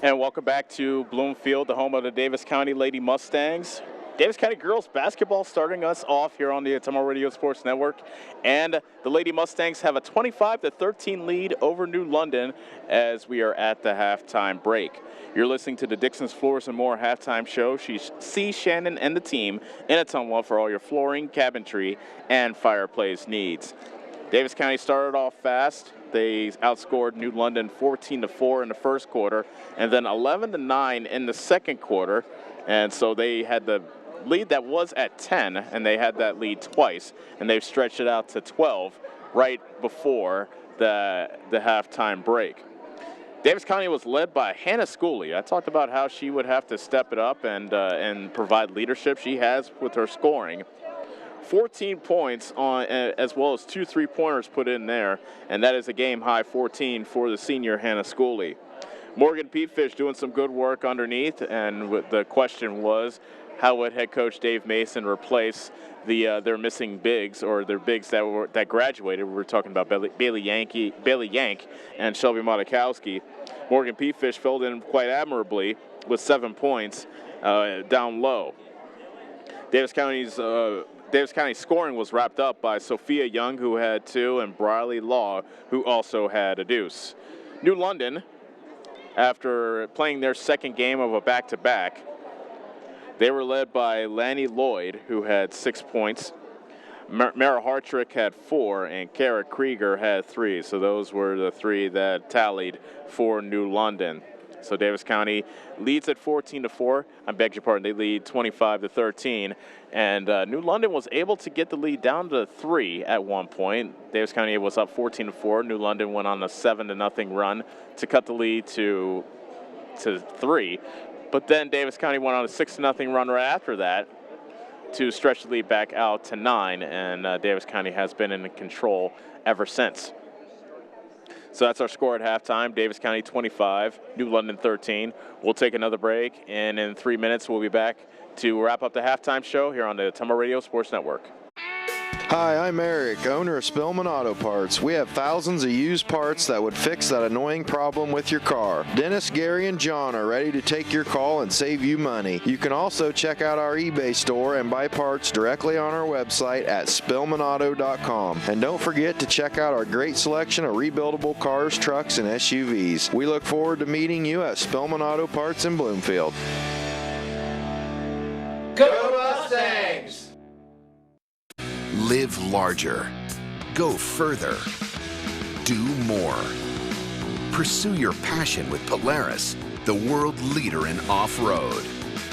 And welcome back to Bloomfield, the home of the Davis County Lady Mustangs. Davis County girls basketball starting us off here on the Ottumwa Radio Sports Network. And the Lady Mustangs have a 25-13 lead over New London as we are at the halftime break. You're listening to the Dixon's Floors and More halftime show. See Shannon and the team in Ottumwa for all your flooring, cabinetry, and fireplace needs. Davis County started off fast. They outscored New London 14-4 in the first quarter and then 11-9 in the second quarter. And so they had the lead that was at 10, and they had that lead twice, and they've stretched it out to 12 right before the halftime break. Davis County was led by Hannah Schooley. I talked about how she would have to step it up and provide leadership. She has with her scoring. 14 points on, as well as 2 3-pointers put in there, and that is a game-high 14 for the senior Hannah Schooley. Morgan Petefish doing some good work underneath, and the question was, how would head coach Dave Mason replace their missing bigs, or their bigs that graduated? We were talking about Bailey Yank and Shelby Monikowski. Morgan Petefish filled in quite admirably with 7 points down low. Davis County's scoring was wrapped up by Sophia Young, who had 2, and Briley Law, who also had a deuce. New London, after playing their second game of a back-to-back, they were led by Lanny Lloyd, who had 6 points. Mara Hartrick had 4, and Kara Krieger had 3. So those were the 3 that tallied for New London. So Davis County leads at 14-4. I beg your pardon, they lead 25-13. And New London was able to get the lead down to 3 at one point. Davis County was up 14-4. New London went on a 7-0 run to cut the lead to 3. But then Davis County went on a 6-0 run right after that to stretch the lead back out to 9. And Davis County has been in control ever since. So that's our score at halftime. Davis County 25, New London 13. We'll take another break, and in 3 minutes we'll be back to wrap up the halftime show here on the Ottumwa Radio Sports Network. Hi, I'm Eric, owner of Spillman Auto Parts. We have thousands of used parts that would fix that annoying problem with your car. Dennis, Gary, and John are ready to take your call and save you money. You can also check out our eBay store and buy parts directly on our website at spillmanauto.com. And don't forget to check out our great selection of rebuildable cars, trucks, and SUVs. We look forward to meeting you at Spillman Auto Parts in Bloomfield. Go Mustangs! Live larger. Go further. Do more. Pursue your passion with Polaris, the world leader in off-road.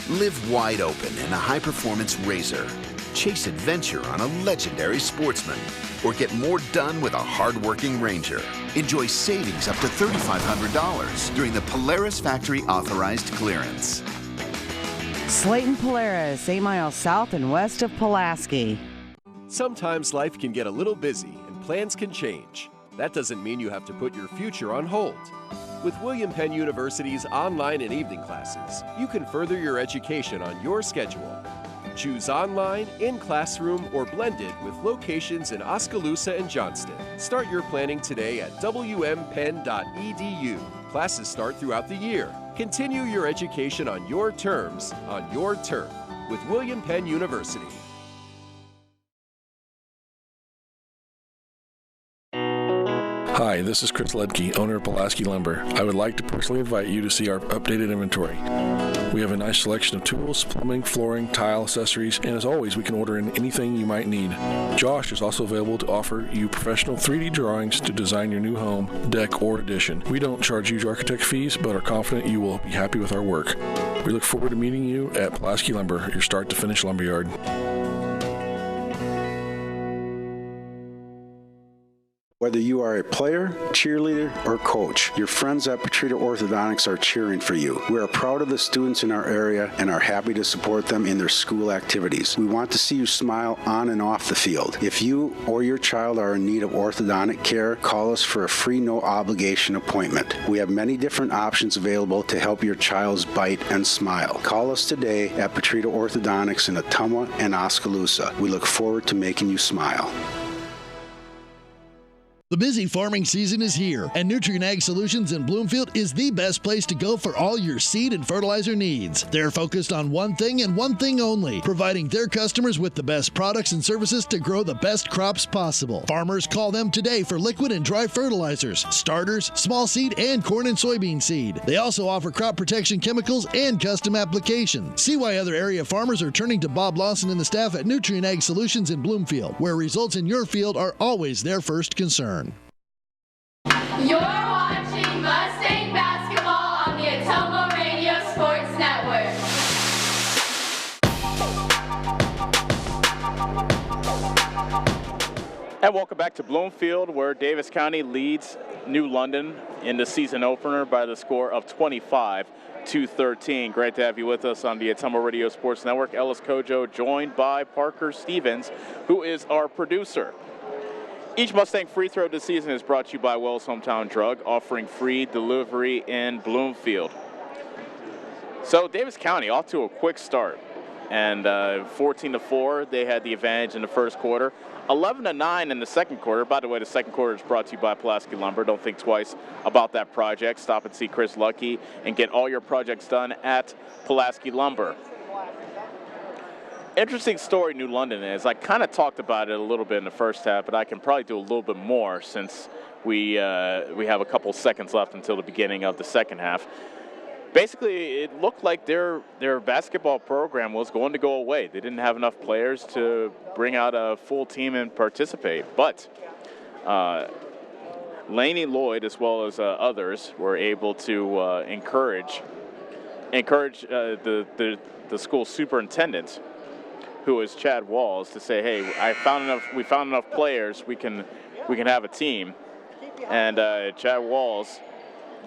Live wide open in a high-performance RZR. chase adventure on a legendary Sportsman, or get more done with a hard-working Ranger. Enjoy savings up to $3,500 during the Polaris Factory Authorized Clearance. Slayton Polaris, 8 miles south and west of Pulaski. Sometimes life can get a little busy and plans can change. That doesn't mean you have to put your future on hold. With William Penn University's online and evening classes, you can further your education on your schedule. Choose online, in-classroom, or blended with locations in Oskaloosa and Johnston. Start your planning today at wmpenn.edu. Classes start throughout the year. Continue your education on your terms, on your turf, with William Penn University. Hi, this is Chris Ledke, owner of Pulaski Lumber. I would like to personally invite you to see our updated inventory. We have a nice selection of tools, plumbing, flooring, tile, accessories, and as always, we can order in anything you might need. Josh is also available to offer you professional 3D drawings to design your new home, deck, or addition. We don't charge huge architect fees, but are confident you will be happy with our work. We look forward to meeting you at Pulaski Lumber, your start-to-finish lumberyard. Whether you are a player, cheerleader, or coach, your friends at Petrita Orthodontics are cheering for you. We are proud of the students in our area and are happy to support them in their school activities. We want to see you smile on and off the field. If you or your child are in need of orthodontic care, call us for a free no-obligation appointment. We have many different options available to help your child's bite and smile. Call us today at Petrita Orthodontics in Ottumwa and Oskaloosa. We look forward to making you smile. The busy farming season is here, and Nutrien Ag Solutions in Bloomfield is the best place to go for all your seed and fertilizer needs. They're focused on one thing and one thing only, providing their customers with the best products and services to grow the best crops possible. Farmers call them today for liquid and dry fertilizers, starters, small seed, and corn and soybean seed. They also offer crop protection chemicals and custom applications. See why other area farmers are turning to Bob Lawson and the staff at Nutrien Ag Solutions in Bloomfield, where results in your field are always their first concern. You're watching Mustang basketball on the Ottumwa Radio Sports Network. And welcome back to Bloomfield, where Davis County leads New London in the season opener by the score of 25-13. Great to have you with us on the Ottumwa Radio Sports Network. Ellis Kojo joined by Parker Stevens, who is our producer. Each Mustang free throw this season is brought to you by Wells Hometown Drug, offering free delivery in Bloomfield. So Davis County off to a quick start, and 14-4, they had the advantage in the first quarter. 11-9 in the second quarter. By the way, the second quarter is brought to you by Pulaski Lumber. Don't think twice about that project. Stop and see Chris Lucky and get all your projects done at Pulaski Lumber. Interesting story New London is. I kind of talked about it a little bit in the first half, but I can probably do a little bit more since we have a couple seconds left until the beginning of the second half. Basically, it looked like their basketball program was going to go away. They didn't have enough players to bring out a full team and participate. But Laney Lloyd, as well as others, were able to encourage the school superintendent, who is Chad Walls, to say, hey, we found enough players, we can have a team. And Chad Walls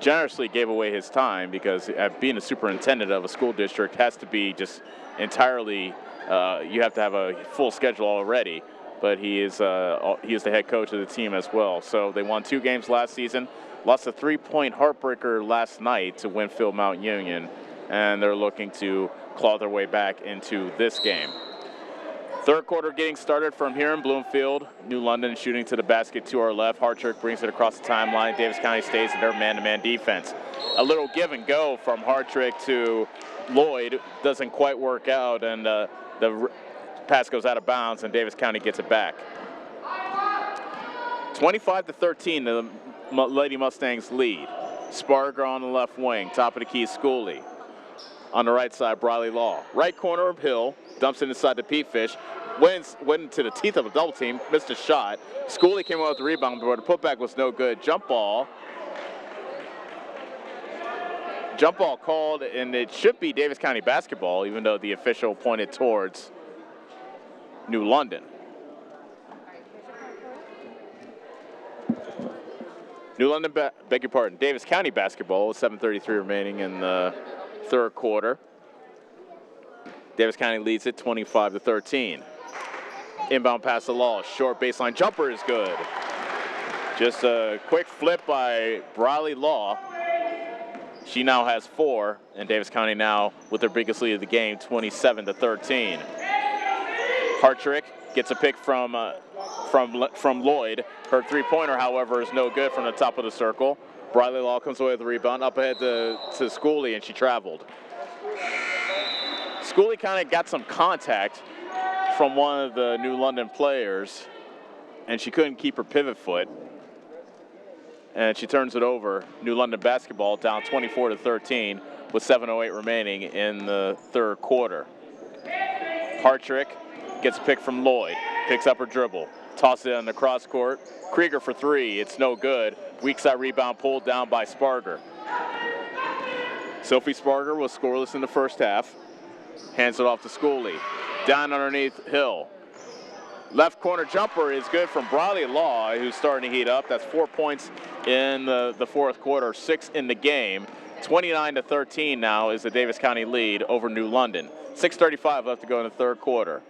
generously gave away his time, because being a superintendent of a school district has to be just entirely, you have to have a full schedule already, but he is the head coach of the team as well. So they won 2 games last season, lost a 3-point heartbreaker last night to Winfield Mount Union, and they're looking to claw their way back into this game. Third quarter getting started from here in Bloomfield. New London shooting to the basket to our left. Hartrick brings it across the timeline. Davis County stays in their man-to-man defense. A little give and go from Hartrick to Lloyd doesn't quite work out, and the pass goes out of bounds, and Davis County gets it back. 25-13, the Lady Mustangs lead. Sparger on the left wing, top of the key, Schooley. On the right side, Briley Law. Right corner of Hill, dumps it inside to Pete Fish. Went into the teeth of a double team, missed a shot. Schooley came out with the rebound, but the putback was no good. Jump ball called, and it should be Davis County basketball, even though the official pointed towards New London. New London, beg your pardon, Davis County basketball with 7:33 remaining in the third quarter. Davis County leads it 25-13. Inbound pass to Law, short baseline jumper is good. Just a quick flip by Briley Law. She now has 4, and Davis County now with their biggest lead of the game, 27-13. Hartrick gets a pick from Lloyd. Her three-pointer, however, is no good from the top of the circle. Briley Law comes away with the rebound, up ahead to Schooley, and she traveled. Schooley kind of got some contact from one of the New London players, and she couldn't keep her pivot foot. And she turns it over. New London basketball down 24-13 with 7:08 remaining in the third quarter. Hartrick gets a pick from Lloyd, picks up her dribble, tosses it on the cross court. Krieger for 3, it's no good. Weak side rebound pulled down by Sparger. Sophie Sparger was scoreless in the first half. Hands it off to Schooley. Down underneath Hill. Left corner jumper is good from Briley Law, who's starting to heat up. That's 4 points in the fourth quarter, 6 in the game. 29-13 now is the Davis County lead over New London. 6:35 left to go in the third quarter.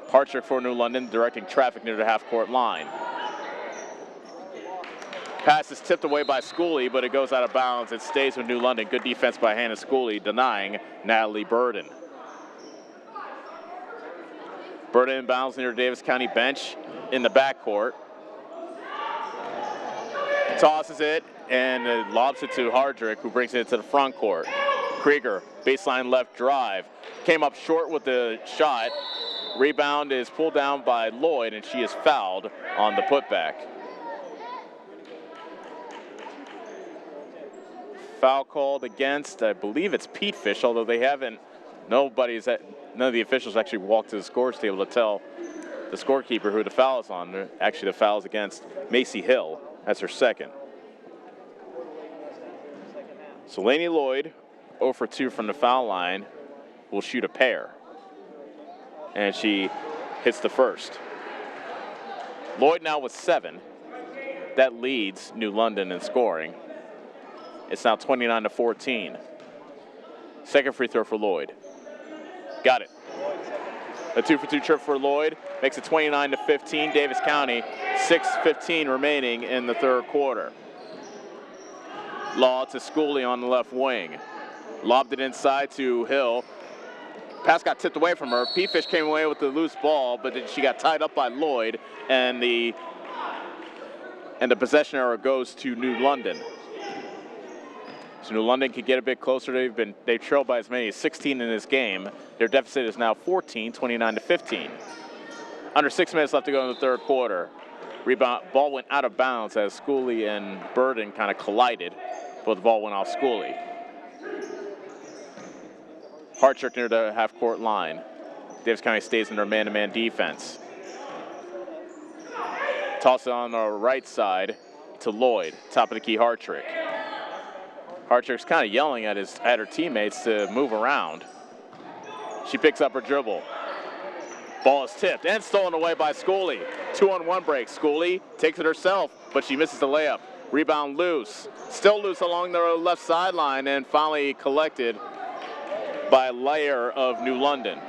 Hartrick for New London, directing traffic near the half-court line. Pass is tipped away by Schooley, but it goes out of bounds. It stays with New London. Good defense by Hannah Schooley, denying Natalie Burden. Burden inbounds near Davis County bench in the backcourt. Tosses it and lobs it to Hartrick, who brings it to the front court. Krieger, baseline left drive. Came up short with the shot. Rebound is pulled down by Lloyd, and she is fouled on the putback. Foul called against, I believe it's Pete Fish, although they haven't, none of the officials actually walked to the scores table to tell the scorekeeper who the foul is on. Actually, the foul is against Macy Hill. That's her second. So Lainey Lloyd, 0 for 2 from the foul line, will shoot a pair. And she hits the first. Lloyd now with 7. That leads New London in scoring. It's now 29-14. Second free throw for Lloyd. Got it. A 2 for 2 trip for Lloyd makes it 29-15. Davis County, 6:15 remaining in the third quarter. Law to Schooley on the left wing. Lobbed it inside to Hill. Pass got tipped away from her. P-Fish came away with the loose ball, but then she got tied up by Lloyd, and the possession error goes to New London. So New London can get a bit closer. They've trailed by as many as 16 in this game. Their deficit is now 14, 29-15. Under 6 minutes left to go in the third quarter. Rebound, ball went out of bounds as Schooley and Burden kind of collided, but the ball went off Schooley. Hartrick near the half-court line. Davis County stays in their man-to-man defense. Toss it on the right side to Lloyd, top of the key Hartrick. Hartrick's kind of yelling at her teammates to move around. She picks up her dribble. Ball is tipped and stolen away by Schooley. 2-on-1 break. Schooley takes it herself, but she misses the layup. Rebound loose. Still loose along the left sideline and finally collected by a layer of New London.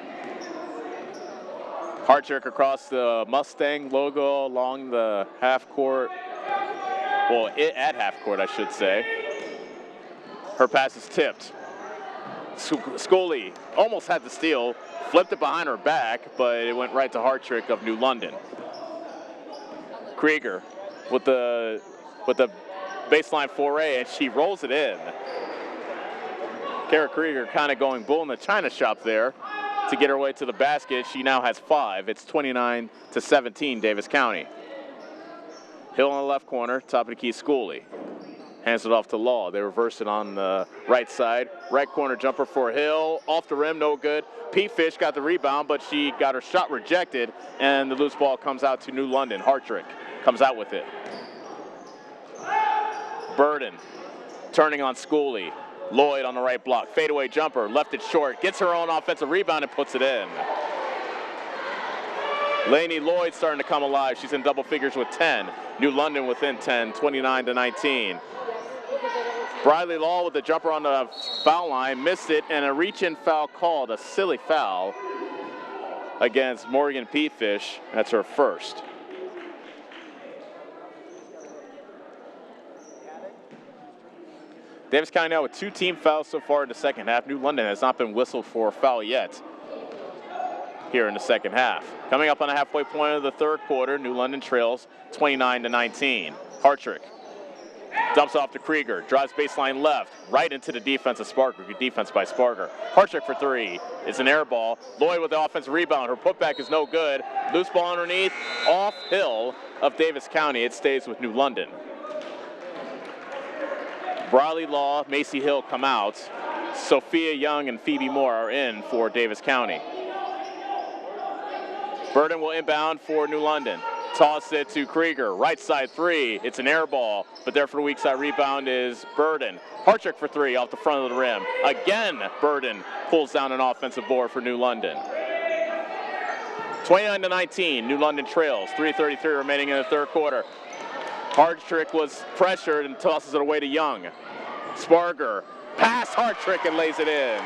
Hartrick across the Mustang logo along the half court. Well, at half court, I should say. Her pass is tipped. Schooley almost had the steal, flipped it behind her back, but it went right to Hartrick of New London. Krieger with the baseline foray, and she rolls it in. Kara Krieger kind of going bull in the china shop there to get her way to the basket. She now has 5. It's 29-17 Davis County. Hill on the left corner, top of the key Schooley. Hands it off to Law. They reverse it on the right side. Right corner jumper for Hill. Off the rim, no good. P-Fish got the rebound, but she got her shot rejected, and the loose ball comes out to New London. Hartrick comes out with it. Burden turning on Schooley. Lloyd on the right block. Fadeaway jumper, left it short. Gets her own offensive rebound and puts it in. Lainey Lloyd starting to come alive. She's in double figures with 10. New London within 10, 29-19. Briley Law with the jumper on the foul line, missed it, and a reach-in foul called, a silly foul against Morgan Peatfish. That's her first. Davis County now with 2 team fouls so far in the second half. New London has not been whistled for a foul yet here in the second half. Coming up on the halfway point of the third quarter, New London trails 29-19. Hartrick dumps off to Krieger, drives baseline left, right into the defense of Sparger. Good defense by Sparger. Hartrick for 3. It's an air ball. Lloyd with the offensive rebound. Her putback is no good. Loose ball underneath, off hill of Davis County. It stays with New London. Briley Law, Macy Hill come out. Sophia Young and Phoebe Moore are in for Davis County. Burden will inbound for New London. Toss it to Krieger, right side 3. It's an air ball, but there for the weak side rebound is Burden. Hartrick for 3 off the front of the rim. Again, Burden pulls down an offensive board for New London. 29-19, New London trails. 3:33 remaining in the third quarter. Hartrick was pressured and tosses it away to Young. Sparger, pass Hartrick and lays it in.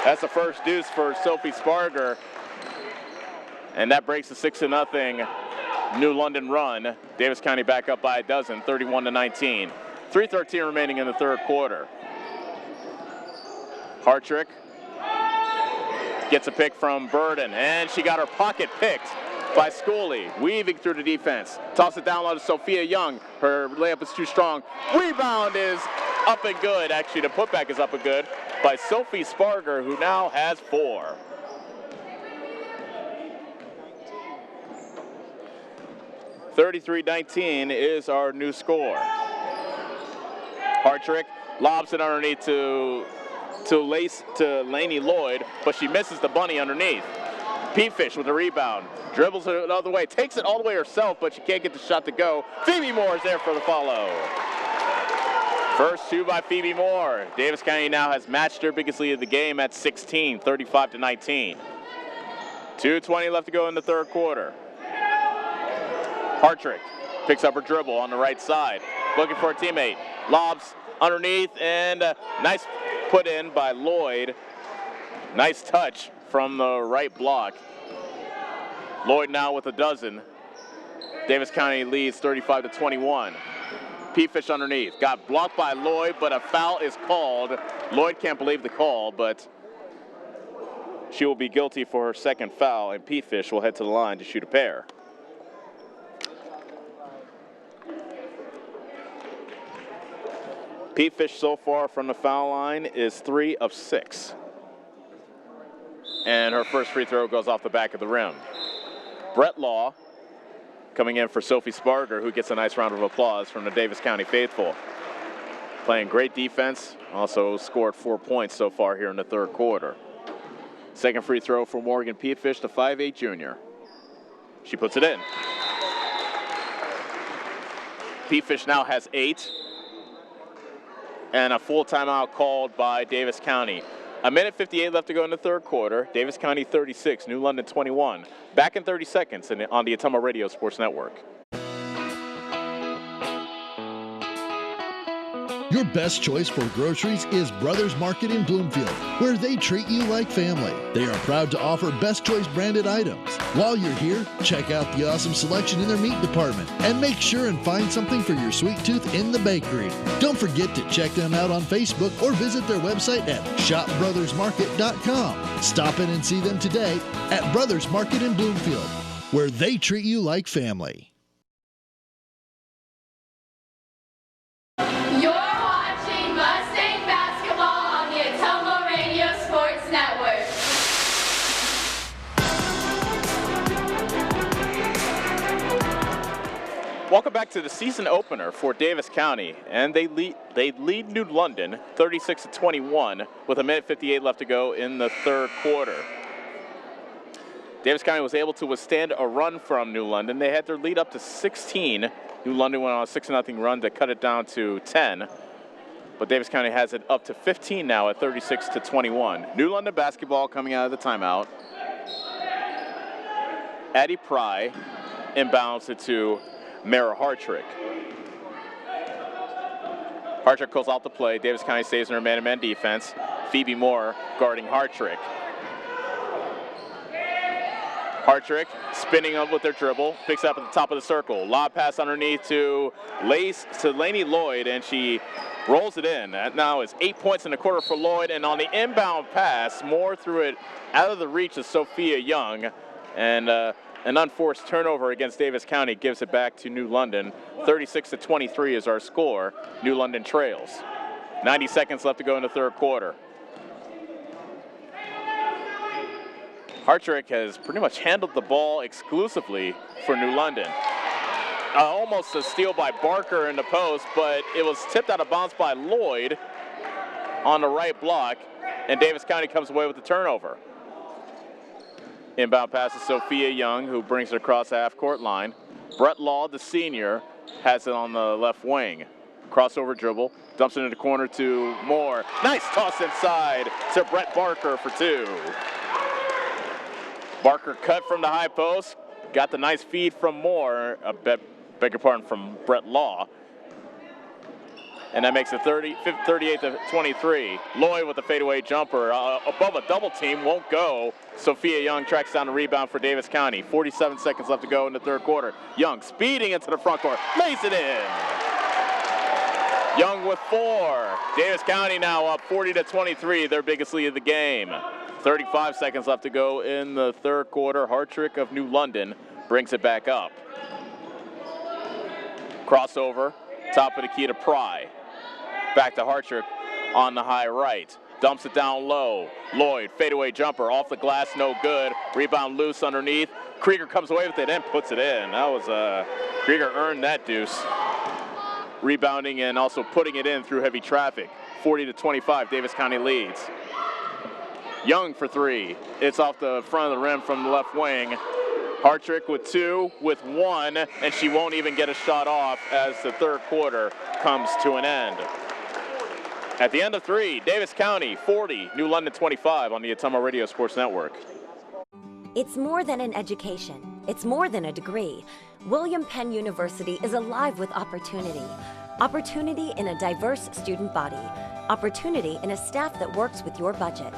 That's the first deuce for Sophie Sparger. And that breaks the 6-0 New London run. Davis County back up by a dozen, 31-19. 3:13 remaining in the third quarter. Hartrick gets a pick from Burden, and she got her pocket picked by Schooley, weaving through the defense. Toss it down low to Sophia Young. Her layup is too strong. Rebound is up and good. Actually, the putback is up and good by Sophie Sparger, who now has 4. $33-19 is our new score. Hartrick lobs it underneath to Lainey Lloyd, but she misses the bunny underneath. Peatfish with a rebound, dribbles it another way, takes it all the way herself, but she can't get the shot to go. Phoebe Moore is there for the follow. First 2 by Phoebe Moore. Davis County now has matched their biggest lead of the game at 16, 35-19. 2:20 left to go in the third quarter. Hartrick picks up her dribble on the right side, looking for a teammate. Lobs underneath, and nice put in by Lloyd. Nice touch from the right block. Lloyd now with a dozen. Davis County leads 35-21. Peatfish underneath. Got blocked by Lloyd, but a foul is called. Lloyd can't believe the call, but she will be guilty for her second foul, and Peatfish will head to the line to shoot a pair. Peatfish so far from the foul line is 3 of 6. And her first free throw goes off the back of the rim. Brett Law coming in for Sophie Sparger, who gets a nice round of applause from the Davis County faithful. Playing great defense, also scored 4 points so far here in the third quarter. Second free throw for Morgan Peatfish, the 5'8" junior. She puts it in. Peatfish now has 8. And a full timeout called by Davis County. 1:58 left to go in the third quarter. Davis County 36, New London 21. Back in 30 seconds on the Ottumwa Radio Sports Network. Your best choice for groceries is Brothers Market in Bloomfield, where they treat you like family. They are proud to offer Best Choice branded items. While you're here, check out the awesome selection in their meat department and make sure and find something for your sweet tooth in the bakery. Don't forget to check them out on Facebook or visit their website at shopbrothersmarket.com. Stop in and see them today at Brothers Market in Bloomfield, where they treat you like family. You're watching Mustang basketball on the Ottumwa Radio Sports Network. Welcome back to the season opener for Davis County, and they lead New London 36-21 with 1:58 left to go in the third quarter. Davis County was able to withstand a run from New London. They had their lead up to 16. New London went on a 6-0 run to cut it down to 10. But Davis County has it up to 15 now at 36-21. New London basketball coming out of the timeout. Addie Pry inbounds it to Mara Hartrick. Hartrick calls out the play. Davis County stays in her man-to-man defense. Phoebe Moore guarding Hartrick. Hartrick spinning up with their dribble, picks up at the top of the circle. Lob pass underneath to Lainey Lloyd, and she rolls it in. That now is 8 points in the quarter for Lloyd, and on the inbound pass, Moore threw it out of the reach of Sophia Young, and an unforced turnover against Davis County gives it back to New London. 36-23 is our score. New London trails. 90 seconds left to go in the third quarter. Hartrick has pretty much handled the ball exclusively for New London. Almost a steal by Barker in the post, but it was tipped out of bounds by Lloyd on the right block, and Davis County comes away with the turnover. Inbound pass to Sophia Young, who brings it across the half-court line. Brett Law, the senior, has it on the left wing. Crossover dribble, dumps it into the corner to Moore. Nice toss inside to Brett Barker for two. Barker cut from the high post, got the nice feed from Moore, beg your pardon, from Brett Law. And that makes it 38-23. Lloyd with the fadeaway jumper above a double team, won't go. Sophia Young tracks down the rebound for Davis County. 47 seconds left to go in the third quarter. Young speeding into the front court, lays it in. Young with 4. Davis County now up 40-23, their biggest lead of the game. 35 seconds left to go in the third quarter. Hartrick of New London brings it back up. Crossover, top of the key to Pry. Back to Hartrick on the high right. Dumps it down low. Lloyd, fadeaway jumper, off the glass, no good. Rebound loose underneath. Krieger comes away with it and puts it in. That was, Krieger earned that deuce. Rebounding and also putting it in through heavy traffic. 40-25, Davis County leads. Young for 3. It's off the front of the rim from the left wing. Hartrick with 2, with 1, and she won't even get a shot off as the third quarter comes to an end. At the end of 3, Davis County 40, New London 25 on the Ottumwa Radio Sports Network. It's more than an education. It's more than a degree. William Penn University is alive with opportunity. Opportunity in a diverse student body. Opportunity in a staff that works with your budget.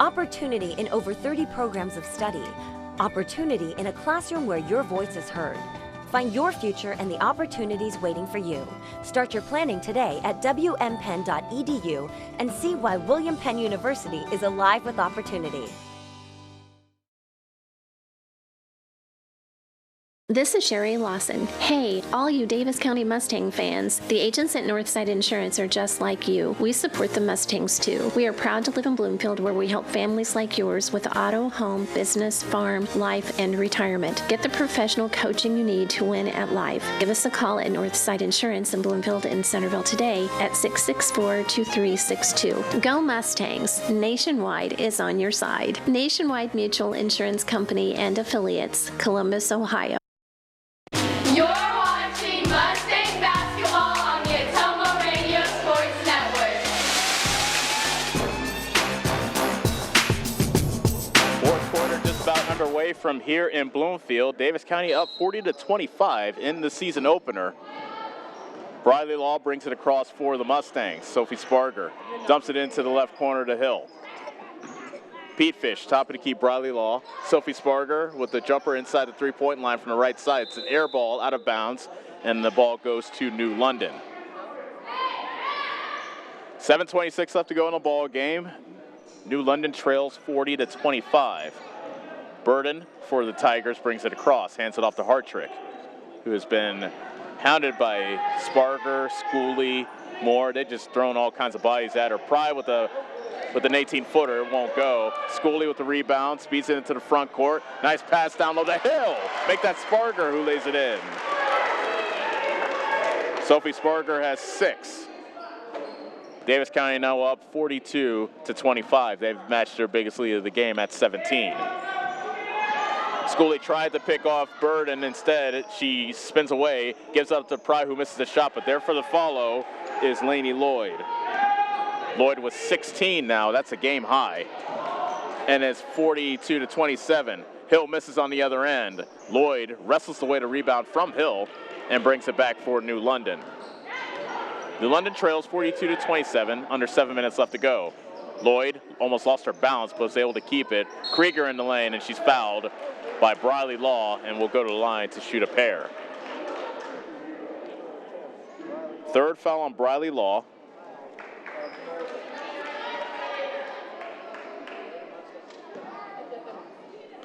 Opportunity in over 30 programs of study. Opportunity in a classroom where your voice is heard. Find your future and the opportunities waiting for you. Start your planning today at wmpenn.edu and see why William Penn University is alive with opportunity. This is Sherry Lawson. Hey, all you Davis County Mustang fans, the agents at Northside Insurance are just like you. We support the Mustangs too. We are proud to live in Bloomfield where we help families like yours with auto, home, business, farm, life, and retirement. Get the professional coaching you need to win at life. Give us a call at Northside Insurance in Bloomfield and Centerville today at 664-2362. Go Mustangs! Nationwide is on your side. Nationwide Mutual Insurance Company and Affiliates, Columbus, Ohio. You're watching Mustang basketball on the Ottumwa Radio Sports Network. Fourth quarter just about underway from here in Bloomfield. Davis County up 40-25 in the season opener. Briley Law brings it across for the Mustangs. Sophie Sparger dumps it into the left corner to Hill. Pete Fish, top of the key, Briley Law. Sophie Sparger with the jumper inside the three-point line from the right side. It's an air ball out of bounds, and the ball goes to New London. 7:26 left to go in the ball game. New London trails 40-25. Burden for the Tigers brings it across, hands it off to Hartrick, who has been hounded by Sparger, Schooley, Moore. They've just thrown all kinds of bodies at her. Pry with an 18-footer, it won't go. Schooley with the rebound, speeds it into the front court. Nice pass down low to Hill. Make that Sparger who lays it in. Sophie Sparger has 6. Davis County now up 42-25. They've matched their biggest lead of the game at 17. Schooley tried to pick off Bird, and instead she spins away, gives up to Pry, who misses the shot, but there for the follow is Lainey Lloyd. Lloyd with 16 now, that's a game high. And it's 42-27. Hill misses on the other end. Lloyd wrestles the way to rebound from Hill and brings it back for New London. New London trails 42-27, under 7 minutes left to go. Lloyd almost lost her balance, but was able to keep it. Krieger in the lane, and she's fouled by Briley Law, and will go to the line to shoot a pair. Third foul on Briley Law.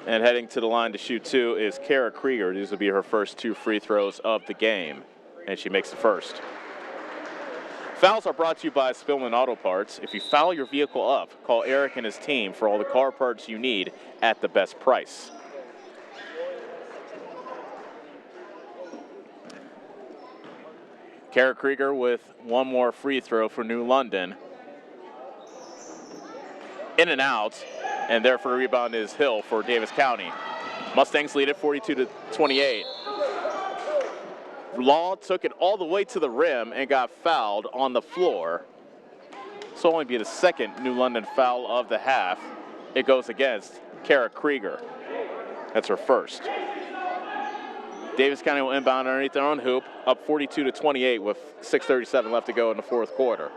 And heading to the line to shoot two is Kara Krieger. These will be her first 2 free throws of the game, and she makes the first. Fouls are brought to you by Spillman Auto Parts. If you foul your vehicle up, call Eric and his team for all the car parts you need at the best price. Kara Krieger with one more free throw for New London. In and out, and there for the rebound is Hill for Davis County. Mustangs lead it 42-28. Law took it all the way to the rim and got fouled on the floor. This will only be the second New London foul of the half. It goes against Kara Krieger. That's her first. Davis County will inbound underneath their own hoop, up 42-28 with 6:37 left to go in the fourth quarter.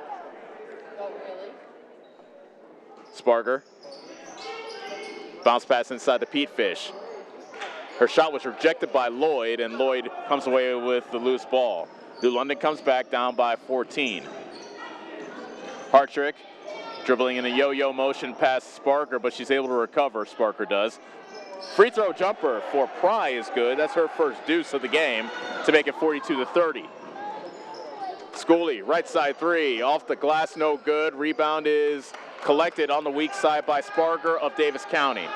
Sparger. Bounce pass inside to Pete Fish. Her shot was rejected by Lloyd, and Lloyd comes away with the loose ball. New London comes back down by 14. Hartrick dribbling in a yo-yo motion past Sparker, but she's able to recover, Sparker does. Free throw jumper for Pry is good. That's her first deuce of the game to make it 42-30. Schooley, right side three, off the glass, no good. Rebound is collected on the weak side by Sparger of Davis County.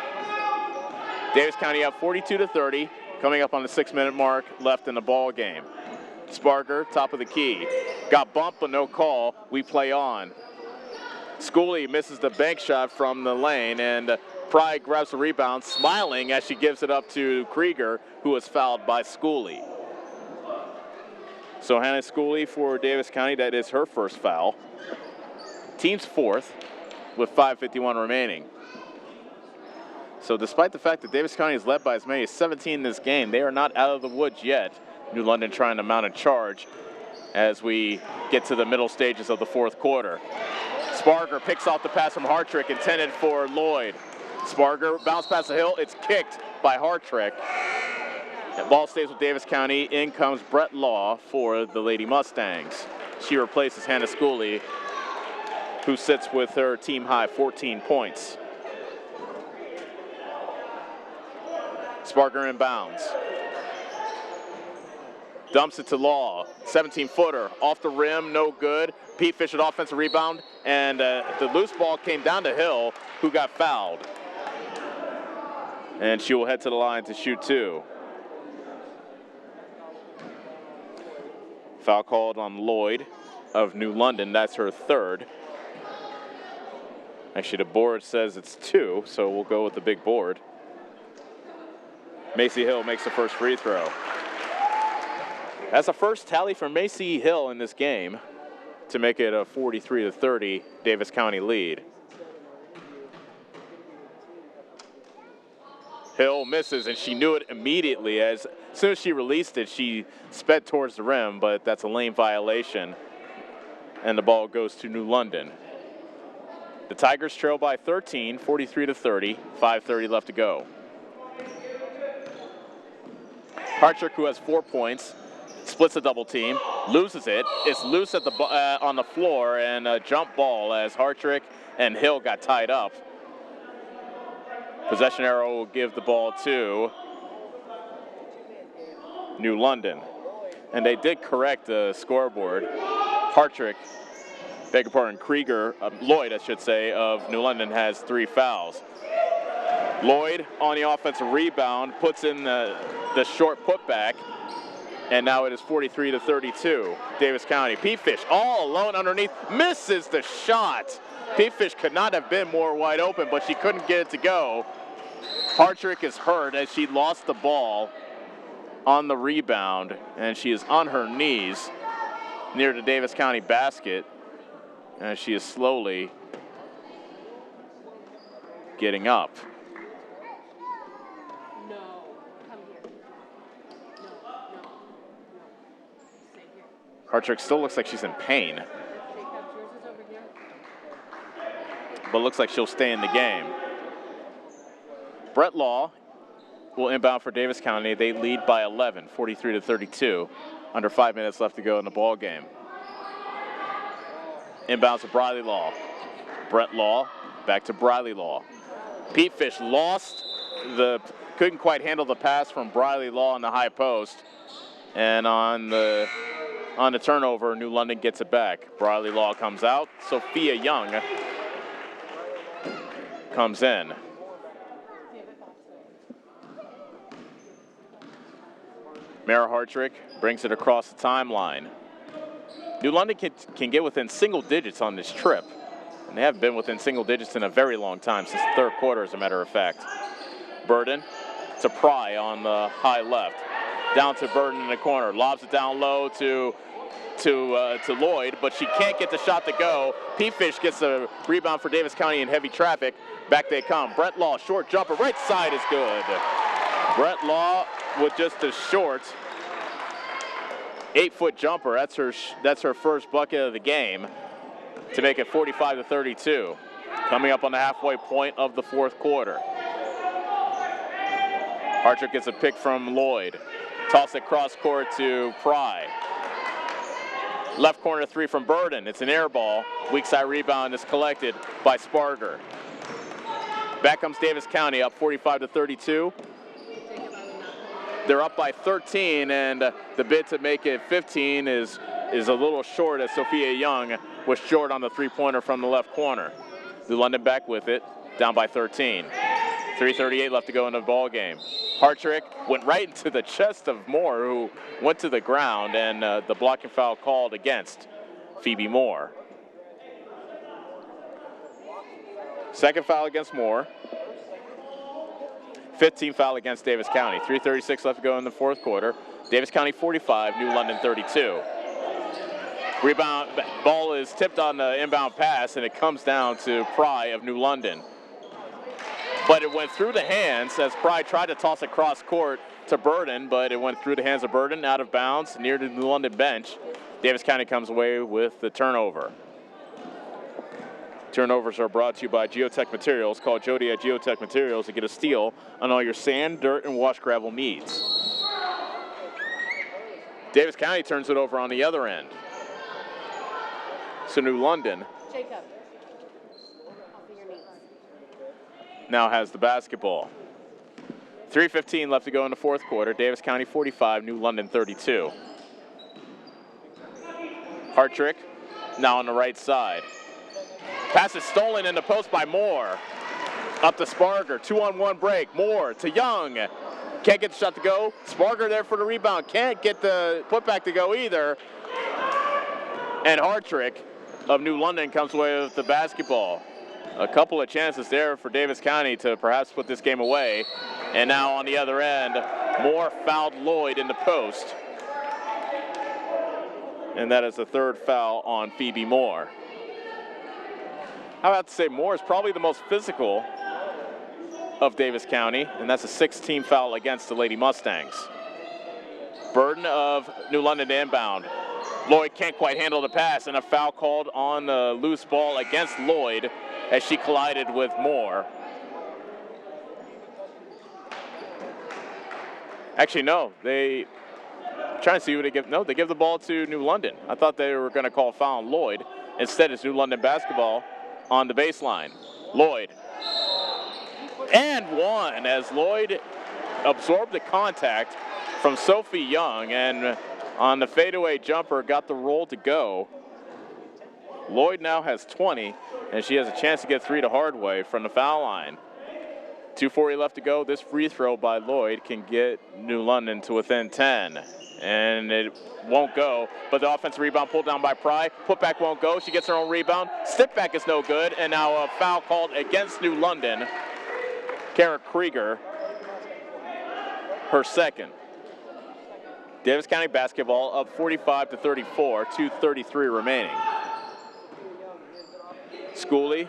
Davis County up 42-30, coming up on the 6-minute mark left in the ball game. Sparger, top of the key. Got bumped, but no call. We play on. Schooley misses the bank shot from the lane, and Pry grabs the rebound, smiling as she gives it up to Krieger, who was fouled by Schooley. So Hannah Schooley for Davis County, that is her first foul. Team's fourth with 5:51 remaining. So despite the fact that Davis County is led by as many as 17 in this game, they are not out of the woods yet. New London trying to mount a charge as we get to the middle stages of the fourth quarter. Sparger picks off the pass from Hartrick, intended for Lloyd. Sparger bounce past the Hill. It's kicked by Hartrick. The ball stays with Davis County. In comes Brett Law for the Lady Mustangs. She replaces Hannah Schooley, who sits with her team high 14 points. Sparger inbounds. Dumps it to Law. 17-footer off the rim, no good. Pete Fish with offensive rebound, and the loose ball came down to Hill, who got fouled. And she will head to the line to shoot two. Foul called on Lloyd of New London. That's her third. Actually, the board says it's two, so we'll go with the big board. Macy Hill makes the first free throw. That's the first tally for Macy Hill in this game to make it a 43-30 Davis County lead. Hill misses, and she knew it immediately. As soon as she released it, she sped towards the rim, but that's a lane violation, and the ball goes to New London. The Tigers trail by 13, 43-30, 5:30 left to go. Hartrick, who has 4 points, splits a double team, loses it. It's loose at the on the floor, and a jump ball as Hartrick and Hill got tied up. Possession arrow will give the ball to New London. And they did correct the scoreboard. Hartrick, beg your pardon, Lloyd, I should say, of New London has 3 fouls. Lloyd on the offensive rebound puts in the short putback, and now it is 43-32, Davis County. Pete Fish all alone underneath, misses the shot. Pete Fish could not have been more wide open, but she couldn't get it to go. Hartrick is hurt as she lost the ball on the rebound, and she is on her knees near the Davis County basket, and she is slowly getting up. Hartrick still looks like she's in pain, but looks like she'll stay in the game. Brett Law will inbound for Davis County. They lead by 11, 43-32. Under 5 minutes left to go in the ball game. Inbounds to Briley Law. Brett Law back to Briley Law. Pete Fish couldn't quite handle the pass from Briley Law in the high post. And on the turnover, New London gets it back. Briley Law comes out. Sophia Young comes in. Mara Hartrick brings it across the timeline. New London can get within single digits on this trip. And they haven't been within single digits in a very long time, since the third quarter, as a matter of fact. Burden to Pry on the high left. Down to Burden in the corner. Lobs it down low to Lloyd, but she can't get the shot to go. P-Fish gets a rebound for Davis County in heavy traffic. Back they come. Brett Law, short jumper. Right side is good. Brett Law with just a short 8-foot jumper. That's her first bucket of the game to make it 45-32. Coming up on the halfway point of the fourth quarter. Hartrick gets a pick from Lloyd. Toss it cross court to Pry. Left corner three from Burden. It's an air ball. Weak side rebound is collected by Sparger. Back comes Davis County up 45-32. They're up by 13, and the bid to make it 15 is a little short, as Sophia Young was short on the three-pointer from the left corner. New London back with it, down by 13. 3:38 left to go in the ball game. Hartrick went right into the chest of Moore, who went to the ground, and the blocking foul called against Phoebe Moore. Second foul against Moore. 15 foul against Davis County. 3:36 left to go in the fourth quarter. Davis County 45, New London 32. Rebound, ball is tipped on the inbound pass, and it comes down to Pry of New London. But it went through the hands as Pry tried to toss it cross court to Burden, but it went through the hands of Burden, out of bounds, near the New London bench. Davis County comes away with the turnover. Turnovers are brought to you by Geotech Materials. Call Jody at Geotech Materials to get a steal on all your sand, dirt, and wash gravel needs. Davis County turns it over on the other end. So New London now has the basketball. 3:15 left to go in the fourth quarter. Davis County 45, New London 32. Hartrick now on the right side. Pass is stolen in the post by Moore. Up to Sparger, 2-on-1 break. Moore to Young. Can't get the shot to go. Sparger there for the rebound. Can't get the putback to go either. And Hartrick of New London comes away with the basketball. A couple of chances there for Davis County to perhaps put this game away. And now on the other end, Moore fouled Lloyd in the post. And that is the third foul on Phoebe Moore. How about to say Moore is probably the most physical of Davis County, and that's a 6-team foul against the Lady Mustangs. Burden of New London inbound. Lloyd can't quite handle the pass, and a foul called on the loose ball against Lloyd as she collided with Moore. Actually, no, trying to see who they give. No, they give the ball to New London. I thought they were going to call a foul on Lloyd. Instead, it's New London basketball on the baseline. Lloyd. And one, as Lloyd absorbed the contact from Sophie Young, and on the fadeaway jumper got the roll to go. Lloyd now has 20, and she has a chance to get three the hard way from the foul line. 2:40 left to go. This free throw by Lloyd can get New London to within 10. And it won't go, but the offensive rebound pulled down by Pry. Putback won't go. She gets her own rebound. Step back is no good, and now a foul called against New London. Kara Krieger, her second. Davis County basketball up 45-34, 2:33 remaining. Schooley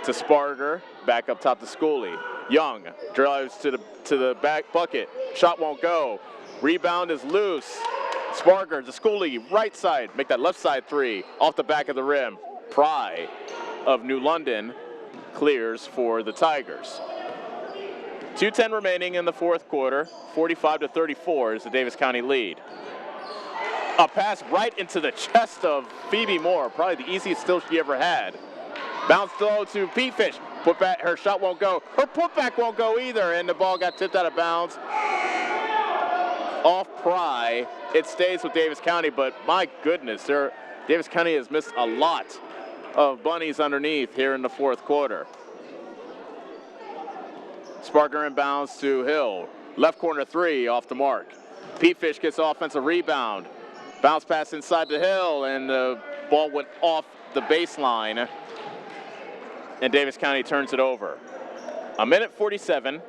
to Sparger, back up top to Schooley. Young drives to the back bucket. Shot won't go. Rebound is loose. Sparger to Schooley, right side, make that left side three, off the back of the rim. Pry of New London clears for the Tigers. 2:10 remaining in the fourth quarter. 45-34 is the Davis County lead. A pass right into the chest of Phoebe Moore, probably the easiest steal she ever had. Bounce low to Pete Fish. Put back, her shot won't go. Her putback won't go either, and the ball got tipped out of bounds. Off Pry. It stays with Davis County, but my goodness, Davis County has missed a lot of bunnies underneath here in the fourth quarter. Sparger inbounds to Hill. Left corner three off the mark. Pete Fish gets offensive rebound. Bounce pass inside to Hill, and the ball went off the baseline, and Davis County turns it over. 1:47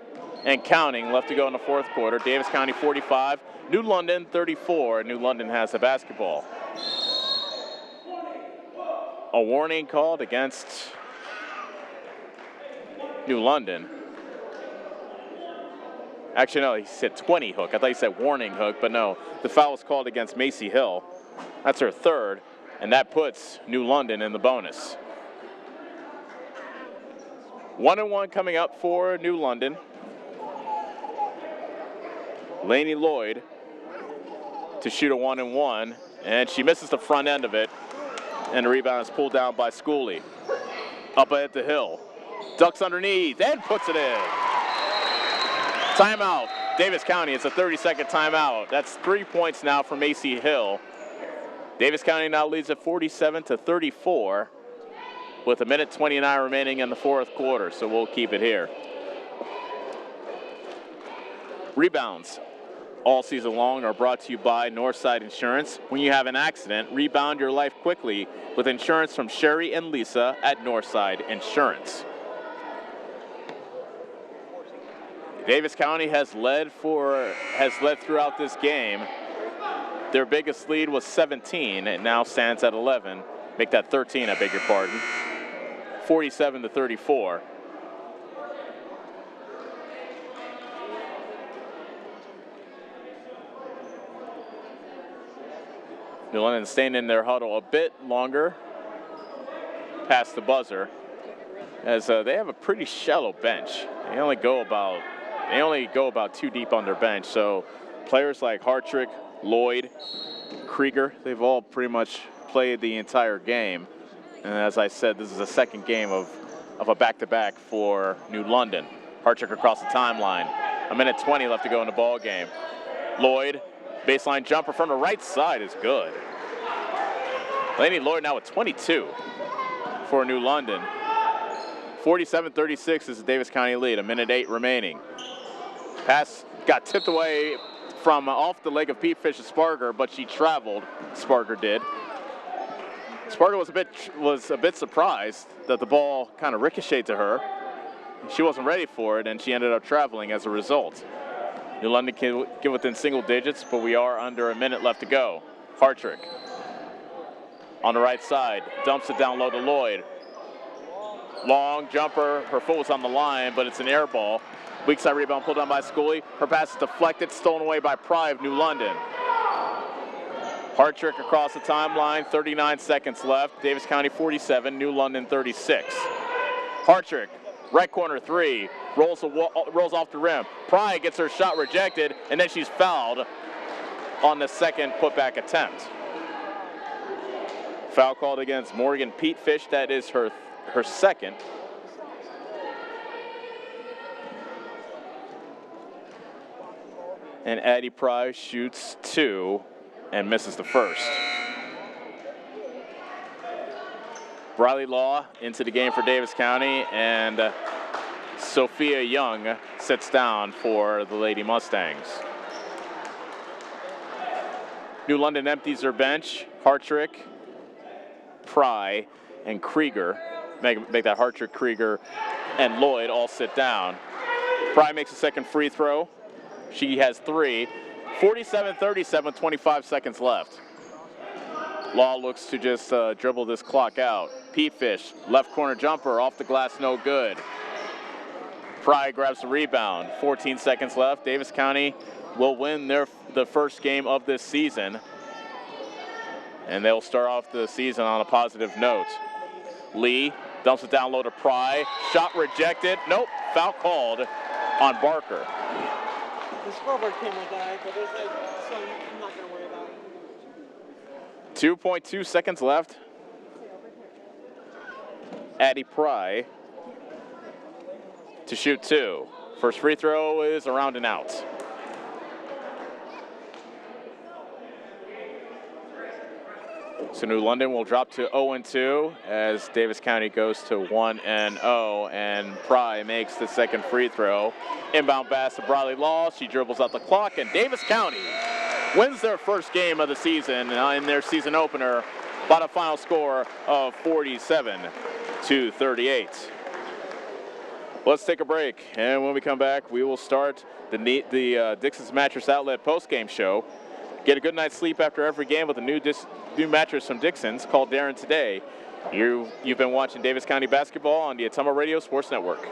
and counting left to go in the fourth quarter. Davis County 45, New London 34. New London has the basketball. A warning called against New London. Actually, no, he said 20 hook. I thought he said warning hook, but no. The foul was called against Macy Hill. That's her third, and that puts New London in the bonus. 1-1 coming up for New London. Lainey Lloyd to shoot a 1-and-1, and she misses the front end of it, and the rebound is pulled down by Schooley. Up ahead to Hill. Ducks underneath and puts it in. Timeout, Davis County. It's a 30-second timeout. That's 3 points now for Macy Hill. Davis County now leads at 47-34 with 1:29 remaining in the fourth quarter, so we'll keep it here. Rebounds all season long are brought to you by Northside Insurance. When you have an accident, rebound your life quickly with insurance from Sherry and Lisa at Northside Insurance. Davis County has led throughout this game. Their biggest lead was 17. It now stands at 11. Make that 13, I beg your pardon. 47-34. New London staying in their huddle a bit longer past the buzzer, as they have a pretty shallow bench. They only go about 2 deep on their bench. So players like Hartrick, Lloyd, Krieger, they've all pretty much played the entire game. And as I said, this is the second game of a back-to-back for New London. Hartrick across the timeline. 1:20 left to go in the ball game. Lloyd, baseline jumper from the right side is good. Lainey Lloyd now with 22 for New London. 47-36 is the Davis County lead. 1:08 remaining. Pass got tipped away from off the leg of Pete Fish to Sparger, but she traveled. Sparger did. Sparger was a bit surprised that the ball kind of ricocheted to her. She wasn't ready for it, and she ended up traveling as a result. New London can get within single digits, but we are under a minute left to go. Hartrick on the right side, dumps it down low to Lloyd. Long jumper, her foot was on the line, but it's an air ball. Weak side rebound pulled down by Schooley. Her pass is deflected, stolen away by Pry of New London. Hartrick across the timeline, 39 seconds left. Davis County 47, New London 36. Hartrick, right corner three, rolls off the rim. Pry gets her shot rejected, and then she's fouled on the second putback attempt. Foul called against Morgan Pete Fish. That is her second. And Addie Pry shoots 2 and misses the first. Briley Law into the game for Davis County, and Sophia Young sits down for the Lady Mustangs. New London empties their bench. Hartrick, Pry, and Krieger. Make that Hartrick, Krieger, and Lloyd all sit down. Pry makes a second free throw. She has 3. 47-37, 25 seconds left. Law looks to just dribble this clock out. Pete Fish, left corner jumper, off the glass, no good. Pry grabs the rebound. 14 seconds left. Davis County will win the first game of this season. and they'll start off the season on a positive note. Lee dumps it down low to Pry. Shot rejected. Nope, foul called on Barker. The scoreboard came with that, but there's so I'm not going to worry about it. 2.2 seconds left. Addie Pry to shoot 2. First free throw is around and out. So New London will drop to 0-2 as Davis County goes to 1-0, and Pry makes the second free throw. Inbound pass to Bradley Law. She dribbles out the clock, and Davis County wins their first game of the season in their season opener by the final score of 47-38. Let's take a break, and when we come back, we will start the Dixon's Mattress Outlet postgame show. Get a good night's sleep after every game with a new mattress from Dixon's called Darren today. You've been watching Davis County basketball on the Ottumwa Radio Sports Network.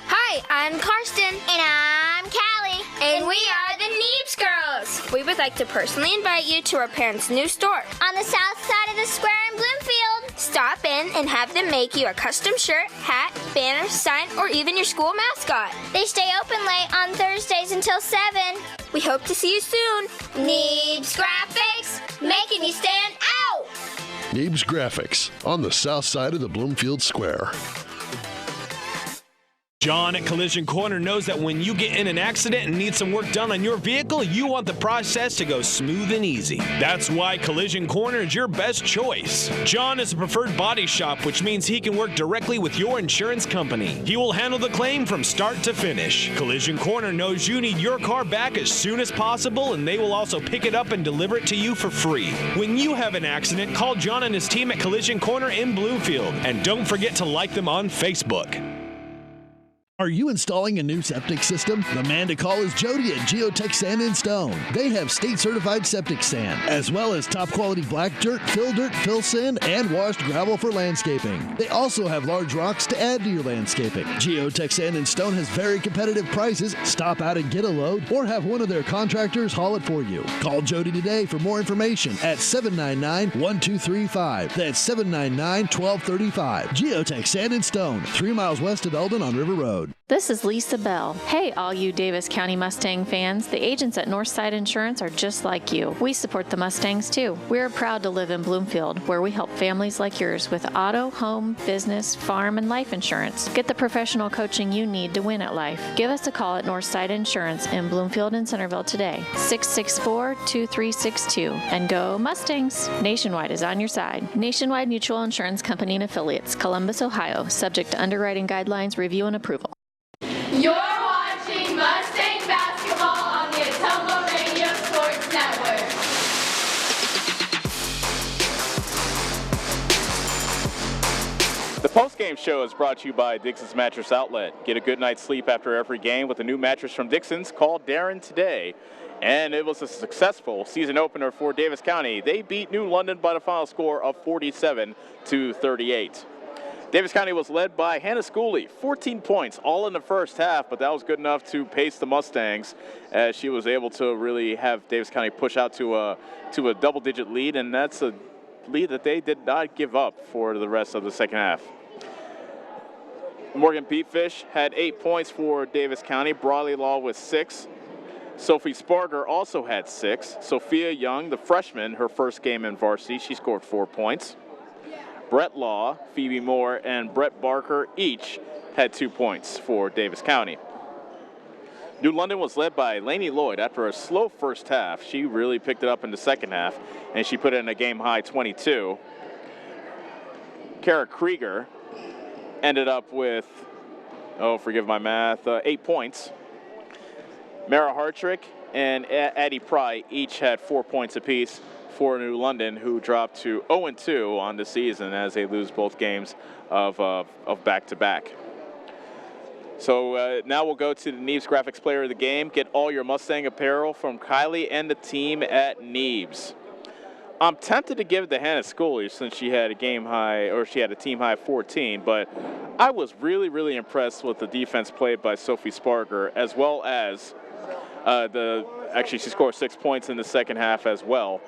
Hi, I'm Karsten. And I'm Callie. And we are the Neebs Girls. We would like to personally invite you to our parents' new store on the south side of the square in Bloomfield. Stop in and have them make you a custom shirt, hat, banner, sign, or even your school mascot. They stay open late on Thursdays until 7. We hope to see you soon. Neebs Graphics, making you stand out. Neebs Graphics on the south side of the Bloomfield Square. John at Collision Corner knows that when you get in an accident and need some work done on your vehicle, you want the process to go smooth and easy. That's why Collision Corner is your best choice. John is a preferred body shop, which means he can work directly with your insurance company. He will handle the claim from start to finish. Collision Corner knows you need your car back as soon as possible, and they will also pick it up and deliver it to you for free. When you have an accident, call John and his team at Collision Corner in Bloomfield. And don't forget to like them on Facebook. Are you installing a new septic system? The man to call is Jody at Geotech Sand and Stone. They have state-certified septic sand, as well as top-quality black dirt, fill sand, and washed gravel for landscaping. They also have large rocks to add to your landscaping. Geotech Sand and Stone has very competitive prices. Stop out and get a load, or have one of their contractors haul it for you. Call Jody today for more information at 799-1235. That's 799-1235. Geotech Sand and Stone, 3 miles west of Eldon on River Road. This is Lisa Bell. Hey, all you Davis County Mustang fans. The agents at Northside Insurance are just like you. We support the Mustangs too. We're proud to live in Bloomfield, where we help families like yours with auto, home, business, farm, and life insurance. Get the professional coaching you need to win at life. Give us a call at Northside Insurance in Bloomfield and Centerville today, 664-2362. And go Mustangs! Nationwide is on your side. Nationwide Mutual Insurance Company and Affiliates, Columbus, Ohio, subject to underwriting guidelines, review, and approval. You're watching Mustang basketball on the Ottumwa Radio Sports Network. The postgame show is brought to you by Dixon's Mattress Outlet. Get a good night's sleep after every game with a new mattress from Dixon's called Darren today. And it was a successful season opener for Davis County. They beat New London by the final score of 47-38. Davis County was led by Hannah Schooley, 14 points, all in the first half, but that was good enough to pace the Mustangs as she was able to really have Davis County push out to a double-digit lead, and that's a lead that they did not give up for the rest of the second half. Morgan Peatfish had 8 points for Davis County, Bradley Law with 6. Sophie Sparger also had 6. Sophia Young, the freshman, her first game in varsity, she scored 4 points. Brett Law, Phoebe Moore, and Brett Barker each had 2 points for Davis County. New London was led by Lainey Lloyd. After a slow first half, she really picked it up in the second half, and she put in a game-high 22. Kara Krieger ended up with, forgive my math, 8 points. Mara Hartrick and Addie Pry each had 4 points apiece for New London, who dropped to 0-2 on the season as they lose both games of back-to-back. So now we'll go to the Neebs Graphics Player of the Game. Get all your Mustang apparel from Kylie and the team at Neebs. I'm tempted to give it to Hannah Schooley since she had a team high 14, but I was really, really impressed with the defense played by Sophie Sparger, as well as she scored 6 points in the second half as well.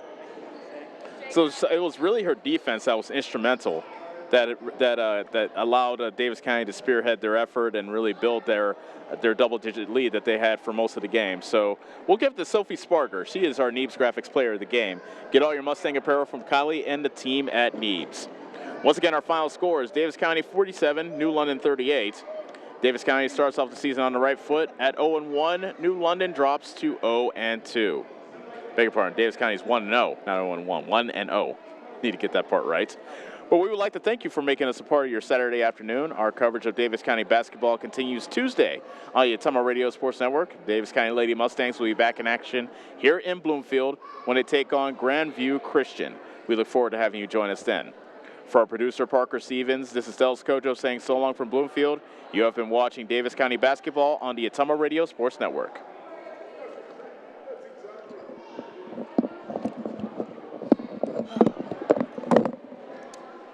So it was really her defense that was instrumental, that allowed Davis County to spearhead their effort and really build their double-digit lead that they had for most of the game. So we'll give it to Sophie Sparger. She is our Neebs Graphics Player of the game. Get all your Mustang apparel from Kylie and the team at Neebs. Once again, our final score is Davis County 47, New London 38. Davis County starts off the season on the right foot at 0-1. New London drops to 0-2. Beg your pardon, Davis County is 1-0, not 0-1, 1-0. Need to get that part right. But we would like to thank you for making us a part of your Saturday afternoon. Our coverage of Davis County basketball continues Tuesday on the Ottumwa Radio Sports Network. Davis County Lady Mustangs will be back in action here in Bloomfield when they take on Grandview Christian. We look forward to having you join us then. For our producer, Parker Stevens, this is Dels Kojo saying so long from Bloomfield. You have been watching Davis County basketball on the Ottumwa Radio Sports Network.